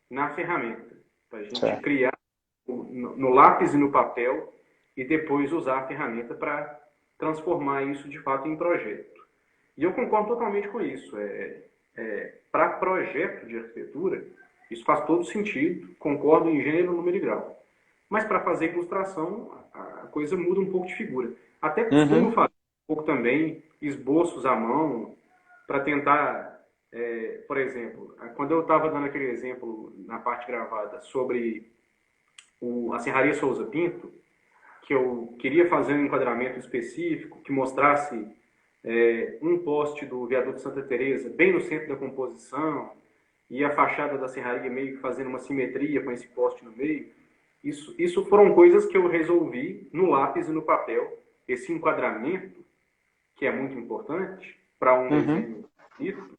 na ferramenta, para a gente criar no lápis e no papel e depois usar a ferramenta para transformar isso de fato em projeto. E eu concordo totalmente com isso. Para projeto de arquitetura, isso faz todo sentido, concordo em gênero, número e grau. Mas para fazer ilustração, a coisa muda um pouco de figura. Até costumo fazer um pouco também esboços à mão, para tentar, por exemplo, quando eu estava dando aquele exemplo na parte gravada sobre a Serraria Souza Pinto, que eu queria fazer um enquadramento específico que mostrasse um poste do viaduto Santa Teresa bem no centro da composição e a fachada da serraria meio que fazendo uma simetria com esse poste no meio. Isso foram coisas que eu resolvi no lápis e no papel. Esse enquadramento, que é muito importante para um desenho bonito,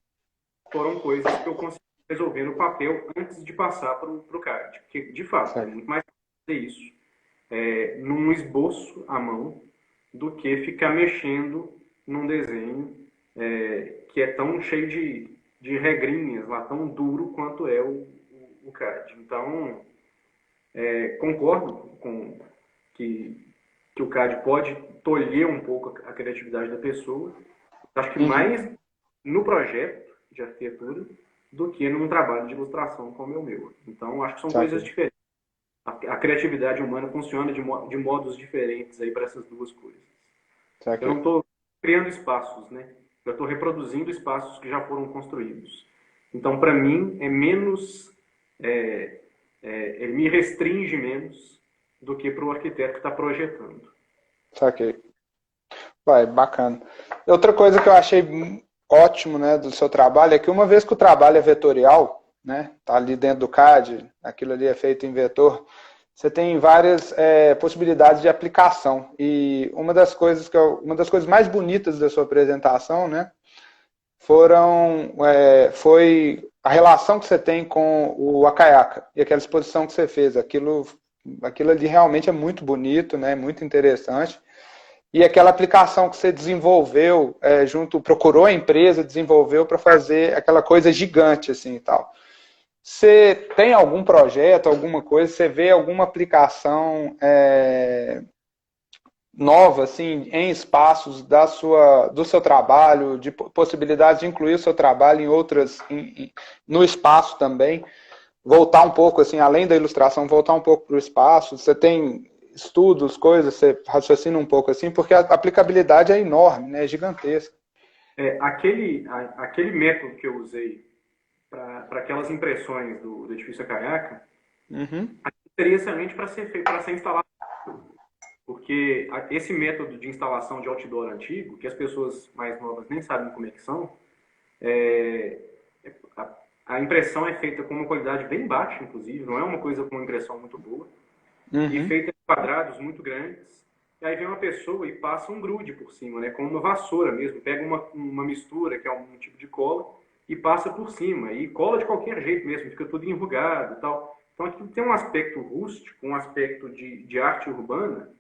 foram coisas que eu consegui resolver no papel antes de passar para o CAD. Porque, de fato, é muito mais fácil fazer isso num esboço à mão do que ficar mexendo num desenho que é tão cheio de regrinhas, lá tão duro quanto é o CAD. Então, concordo com que o CAD pode tolher um pouco a criatividade da pessoa. Acho que mais no projeto de arquitetura do que num trabalho de ilustração como é o meu. Então, acho que são coisas diferentes. A criatividade humana funciona de modos diferentes aí para essas duas coisas. Eu não estou criando espaços, né? Eu estou reproduzindo espaços que já foram construídos. Então, para mim, é menos... ele me restringe menos do que para o arquiteto que está projetando. Saquei. Vai, bacana. Outra coisa que eu achei ótimo, né, do seu trabalho é que uma vez que o trabalho é vetorial, né, tá ali dentro do CAD, aquilo ali é feito em vetor, você tem várias possibilidades de aplicação. E uma das coisas mais bonitas da sua apresentação, né, foi a relação que você tem com o Akayaka e aquela exposição que você fez. Aquilo ali realmente é muito bonito, né, muito interessante. E aquela aplicação que você desenvolveu, procurou a empresa, desenvolveu para fazer aquela coisa gigante assim e tal. Você tem algum projeto, alguma coisa, você vê alguma aplicação nova, assim, em espaços do seu trabalho, de possibilidade de incluir o seu trabalho em outras, no espaço também, voltar um pouco, assim, além da ilustração, voltar um pouco para o espaço? Você tem estudos, coisas, você raciocina um pouco assim, porque a aplicabilidade é enorme, né, é gigantesca. Aquele método que eu usei para aquelas impressões do edifício Akayaka, seria excelente para ser instalado. Porque esse método de instalação de outdoor antigo, que as pessoas mais novas nem sabem como é que são, a impressão é feita com uma qualidade bem baixa, inclusive, não é uma coisa com uma impressão muito boa, e feita em quadrados muito grandes. E aí vem uma pessoa e passa um grude por cima, né, com uma vassoura mesmo, pega uma mistura, que é um tipo de cola, e passa por cima, e cola de qualquer jeito mesmo, fica tudo enrugado e tal. Então aqui tem um aspecto rústico, um aspecto de arte urbana,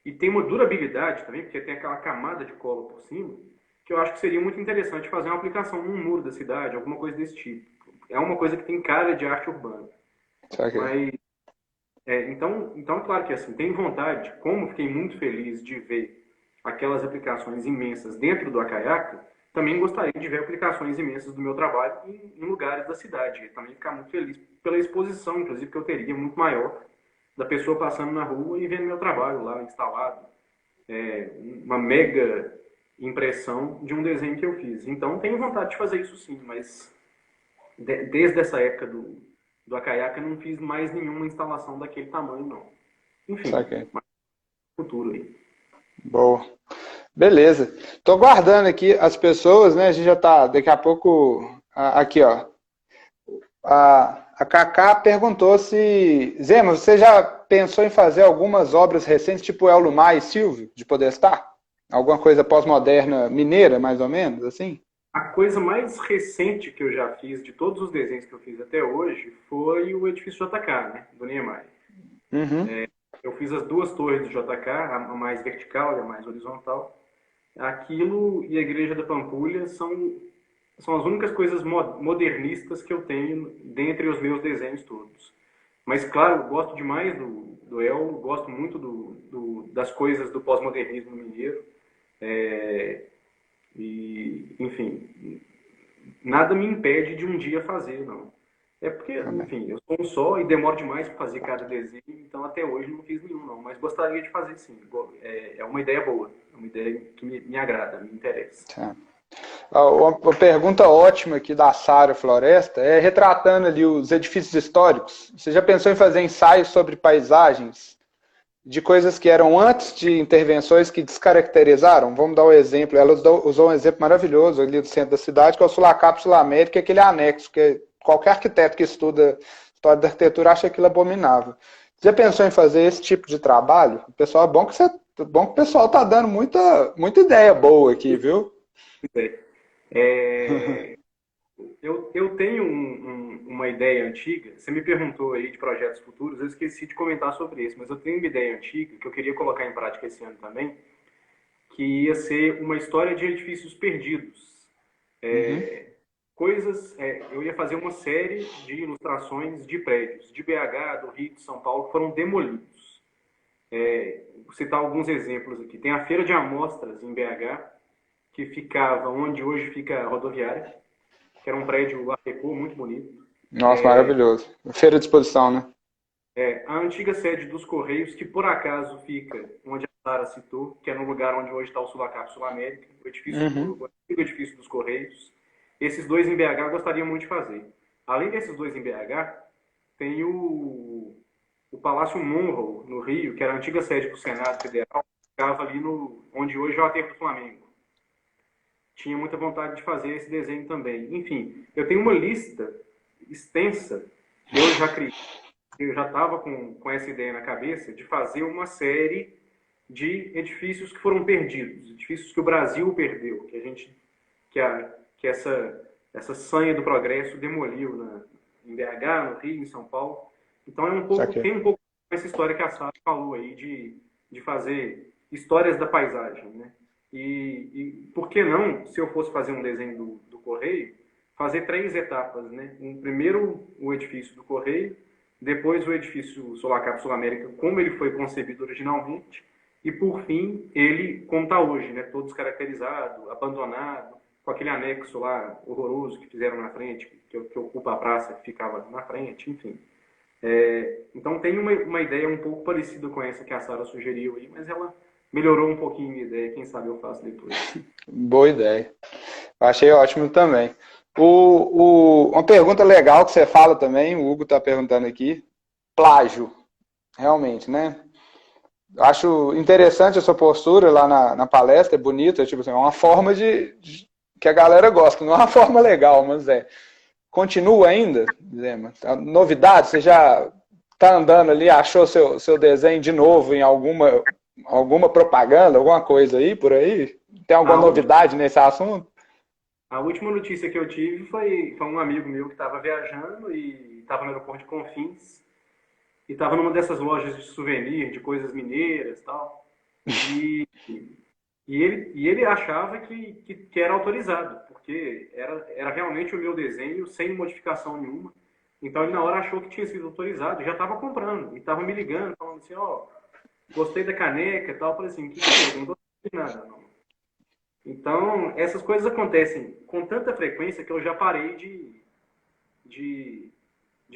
e tem uma durabilidade também, porque tem aquela camada de cola por cima, que eu acho que seria muito interessante fazer uma aplicação num muro da cidade, alguma coisa desse tipo. É uma coisa que tem cara de arte urbana. Mas, então, claro que assim, tenho vontade, como fiquei muito feliz de ver aquelas aplicações imensas dentro do Akayaka, também gostaria de ver aplicações imensas do meu trabalho em lugares da cidade. E também ficar muito feliz pela exposição, inclusive, que eu teria muito maior da pessoa passando na rua e vendo meu trabalho lá instalado. Uma mega impressão de um desenho que eu fiz. Então, tenho vontade de fazer isso sim, mas desde essa época do Akayaka eu não fiz mais nenhuma instalação daquele tamanho, não. Enfim, mas futuro aí. Boa. Beleza. Estou guardando aqui as pessoas, né? A gente já está, daqui a pouco, aqui, ó. A Cacá perguntou se... Zema, você já pensou em fazer algumas obras recentes, tipo Elumar e Silvio, de Podestá? Alguma coisa pós-moderna mineira, mais ou menos, assim? A coisa mais recente que eu já fiz, de todos os desenhos que eu fiz até hoje, foi o edifício JK, né? Do Niemeyer. Eu fiz as duas torres do JK, a mais vertical e a mais horizontal. Aquilo e a Igreja da Pampulha são as únicas coisas modernistas que eu tenho dentre os meus desenhos todos. Mas, claro, eu gosto demais do El, gosto muito das coisas do pós-modernismo mineiro. E, enfim, nada me impede de um dia fazer, não. É porque, enfim, eu sou um só e demoro demais para fazer cada desenho, então até hoje não fiz nenhum, não. Mas gostaria de fazer sim. É uma ideia boa, é uma ideia que me agrada, me interessa. Tá. Uma pergunta ótima aqui da Sara Floresta é retratando ali os edifícios históricos. Você já pensou em fazer ensaios sobre paisagens de coisas que eram antes de intervenções que descaracterizaram? Vamos dar um exemplo. Ela usou um exemplo maravilhoso ali do centro da cidade, que é o Sulacap Sul-América, aquele anexo, que qualquer arquiteto que estuda história da arquitetura acha aquilo abominável. Você já pensou em fazer esse tipo de trabalho? O pessoal, bom que o pessoal está dando muita ideia boa aqui, viu? Eu tenho uma ideia antiga. Você me perguntou aí de projetos futuros, eu esqueci de comentar sobre isso, mas eu tenho uma ideia antiga que eu queria colocar em prática esse ano também, que ia ser uma história de edifícios perdidos. Eu ia fazer uma série de ilustrações de prédios de BH, do Rio, de São Paulo, que foram demolidos. Vou citar alguns exemplos aqui. Tem a Feira de Amostras em BH, que ficava onde hoje fica a rodoviária, que era um prédio Art Deco muito bonito. Nossa, maravilhoso. Feira de exposição, né? A antiga sede dos Correios, que por acaso fica onde a Sara citou, que é no lugar onde hoje está o Sulacap Sul-América, o antigo edifício dos Correios. Esses dois em BH eu gostaria muito de fazer. Além desses dois em BH, tem o Palácio Monroe, no Rio, que era a antiga sede do Senado Federal, que ficava ali onde hoje é o Aterro do Flamengo. Tinha muita vontade de fazer esse desenho também. Enfim, eu tenho uma lista extensa que eu já criei. Eu já estava com essa ideia na cabeça de fazer uma série de edifícios que foram perdidos, edifícios que o Brasil perdeu, que essa sanha do progresso demoliu em BH, no Rio, em São Paulo. Então tem um pouco essa história que a Sara falou aí de fazer histórias da paisagem, né? E por que não, se eu fosse fazer um desenho do Correio, fazer 3 etapas, né? Primeiro o edifício do Correio, depois o edifício Sulacap Sul-América, como ele foi concebido originalmente, e por fim, ele como está hoje, né? Todo descaracterizado, abandonado, com aquele anexo lá horroroso que fizeram na frente, que ocupa a praça que ficava na frente, enfim. Então tem uma ideia um pouco parecida com essa que a Sara sugeriu aí, mas ela melhorou um pouquinho a minha ideia, quem sabe eu faço depois. Boa ideia. Eu achei ótimo também. Uma pergunta legal que você fala também, o Hugo está perguntando aqui, plágio, realmente, né? Acho interessante a sua postura lá na palestra, é bonita, tipo assim, é uma forma que a galera gosta, não é uma forma legal, mas continua ainda, Zema? Novidade, você já está andando ali, achou seu desenho de novo em alguma propaganda, alguma coisa aí, por aí? Tem alguma novidade nesse assunto? A última notícia que eu tive foi um amigo meu que estava viajando e estava no aeroporto de Confins e estava numa dessas lojas de souvenir, de coisas mineiras e tal. E ele achava que era autorizado, porque era realmente o meu desenho sem modificação nenhuma. Então ele na hora achou que tinha sido autorizado, já estava comprando, e estava me ligando, falando assim, gostei da caneca e tal. Eu falei assim, que é? Não gostei de nada, não. Então, essas coisas acontecem com tanta frequência que eu já parei de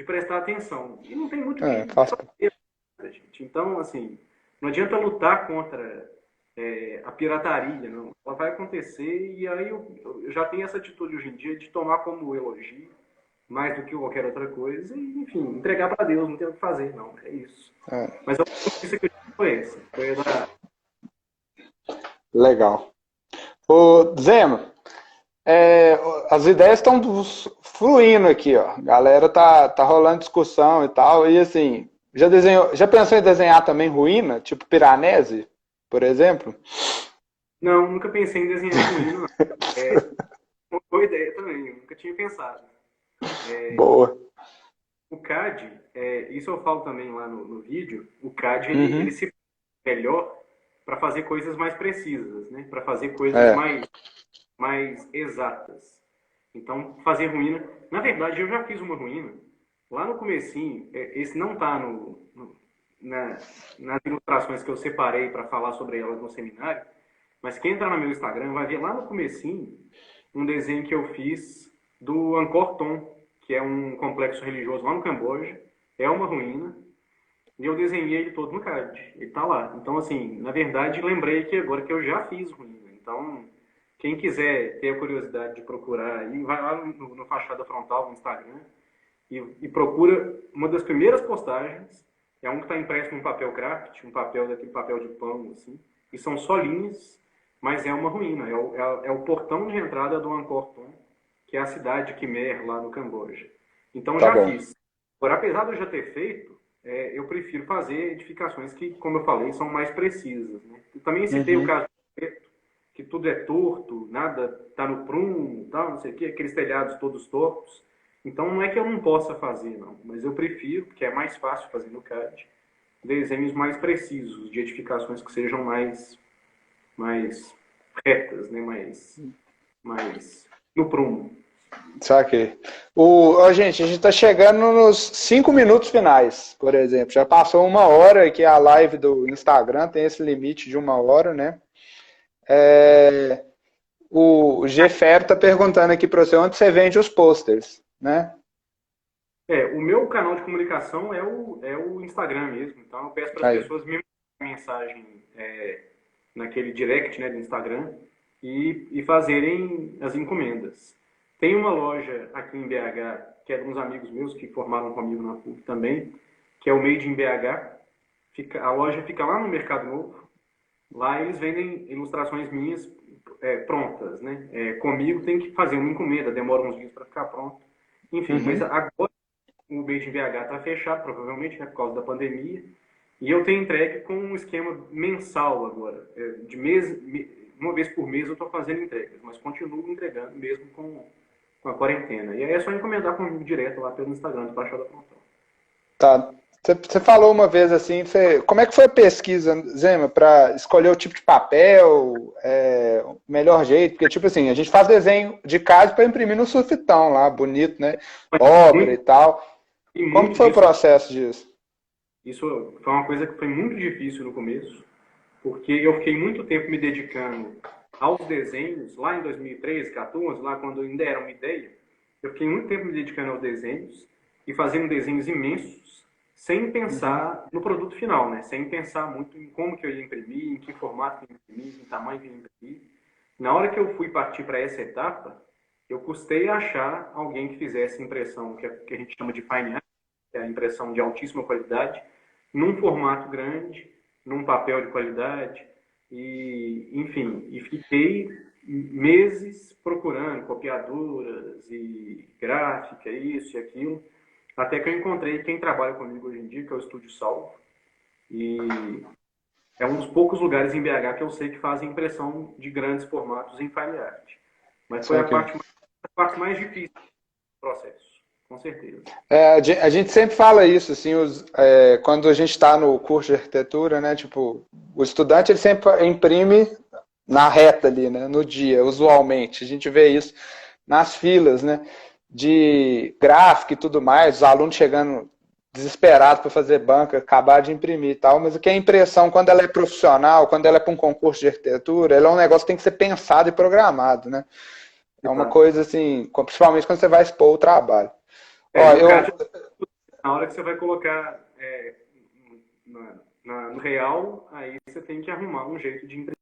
prestar atenção. E não tem muito o que fazer, gente. Então, assim, não adianta lutar contra a pirataria, não. Ela vai acontecer e aí eu já tenho essa atitude hoje em dia de tomar como elogio, mais do que qualquer outra coisa, e, enfim, entregar para Deus, não tem o que fazer, não. É isso. Mas a notícia que eu tive foi essa. Foi da... Legal. Ô, Zema, as ideias estão fluindo aqui, ó. A galera tá rolando discussão e tal. E assim, já pensou em desenhar também ruína, tipo Piranesi, por exemplo? Não, nunca pensei em desenhar ruína, não. Uma boa ideia também, eu nunca tinha pensado. Boa. O CAD, isso eu falo também lá no vídeo, o CAD ele se melhor para fazer coisas mais precisas, né? Para fazer coisas mais exatas. Então, fazer ruína... Na verdade, eu já fiz uma ruína. Lá no comecinho, esse não está nas ilustrações que eu separei para falar sobre elas no seminário, Mas quem entrar no meu Instagram vai ver lá no comecinho um desenho que eu fiz do Angkor Thom, que é um complexo religioso lá no Camboja. É uma ruína. E eu desenhei ele todo no CAD. Ele tá lá. Então, assim, na verdade, lembrei que agora que eu já fiz ruína. Então, quem quiser ter a curiosidade de procurar aí, vai lá no Fachada Frontal, no Instagram, e procura uma das primeiras postagens. É um que está impresso num papel craft, um papel daquele papel de pão, assim. E são só linhas, mas é uma ruína. É o portão de entrada do Angkor Thom, que é a cidade de Khmer, lá no Camboja. Então, Tá já bom. fiz. Agora, apesar de eu já ter feito, eu prefiro fazer edificações que, como eu falei, são mais precisas. Né? Eu também citei o caso do preto, que tudo é torto, nada está no prumo, tal, não sei o quê, aqueles telhados todos tortos. Então não é que eu não possa fazer, não, mas eu prefiro, porque é mais fácil fazer no CAD, desenhos mais precisos, de edificações que sejam mais retas, né? mais no prumo. Saquei. Gente, a gente está chegando nos 5 minutos finais, por exemplo. Já passou 1 hora, que a live do Instagram tem esse limite de 1 hora, né? O Gfero está perguntando aqui para você onde você vende os posters, né? O meu canal de comunicação é o Instagram mesmo. Então eu peço para as pessoas me mandarem mensagem naquele direct, né, do Instagram e fazerem as encomendas. Tem uma loja aqui em BH, que é de uns amigos meus que formaram comigo na PUC também, que é o Made in BH. A loja fica lá no Mercado Novo. Lá eles vendem ilustrações minhas prontas, né? Comigo tem que fazer uma encomenda, demora uns dias para ficar pronto. Enfim, mas agora o Made in BH está fechado, provavelmente, né, por causa da pandemia. E eu tenho entregue com um esquema mensal agora. Uma vez por mês eu estou fazendo entregas, mas continuo entregando mesmo com a quarentena. E aí é só encomendar comigo direto lá pelo Instagram do Baixada Frontal. Tá. Você falou uma vez assim, como é que foi a pesquisa, Zema, para escolher o tipo de papel, o melhor jeito? Porque, tipo assim, a gente faz desenho de CAD para imprimir no sulfitão lá, bonito, né? Obra e tal. Como foi o processo disso? Isso foi uma coisa que foi muito difícil no começo, porque eu fiquei muito tempo me dedicando aos desenhos, lá em 2013, 2014, lá quando ainda era uma ideia, eu fiquei muito tempo me dedicando aos desenhos e fazendo desenhos imensos, sem pensar no produto final, né? Sem pensar muito em como que eu ia imprimir, em que formato que eu ia imprimir, em tamanho que eu ia imprimir. Na hora que eu fui partir para essa etapa, eu custei achar alguém que fizesse impressão, que a gente chama de fine art, que é a impressão de altíssima qualidade, num formato grande, num papel de qualidade, e fiquei meses procurando copiadoras e gráfica, isso e aquilo, até que eu encontrei quem trabalha comigo hoje em dia, que é o Estúdio Salvo, e é um dos poucos lugares em BH que eu sei que fazem impressão de grandes formatos em fine art. Mas foi a parte mais difícil do processo, com certeza. A gente sempre fala isso, assim, quando a gente está no curso de arquitetura, né? Tipo, o estudante ele sempre imprime na reta ali, né? No dia, usualmente. A gente vê isso nas filas, né? De gráfico e tudo mais, os alunos chegando desesperados para fazer banca, acabar de imprimir e tal, mas o que é impressão, quando ela é profissional, quando ela é para um concurso de arquitetura, ela é um negócio que tem que ser pensado e programado, né? É uma coisa assim, principalmente quando você vai expor o trabalho. Na hora que você vai colocar no real, aí você tem que arrumar um jeito de imprimir.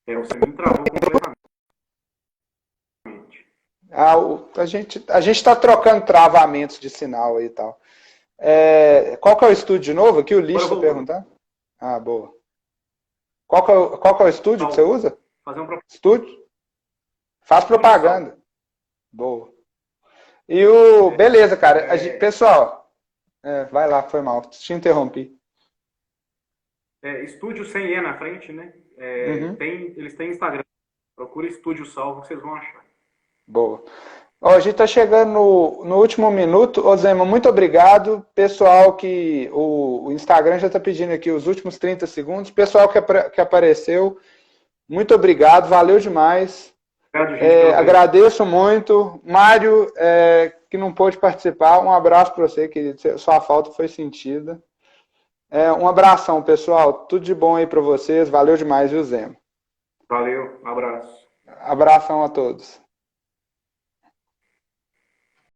Você me travou completamente. A gente está trocando travamentos de sinal aí e tal. Qual que é o estúdio de novo? Aqui o Lixo está perguntando. Ah, boa. Qual que é o estúdio que você usa? Fazer um estúdio? Faz propaganda. Boa. Beleza, cara. Pessoal, vai lá, foi mal. Te interrompi. Estúdio sem E na frente, né? Eles têm Instagram. Procura Estúdio Salvo que vocês vão achar. Boa. A gente está chegando no último minuto. Ô Zema, muito obrigado. Pessoal que o Instagram já está pedindo aqui os últimos 30 segundos. Pessoal que apareceu, muito obrigado. Valeu demais. Agradeço muito. Mário, que não não pôde participar, um abraço para você, querido. Sua falta foi sentida. Um abração, pessoal. Tudo de bom aí para vocês. Valeu demais, viu, Zé? Valeu, um abraço. Abração a todos.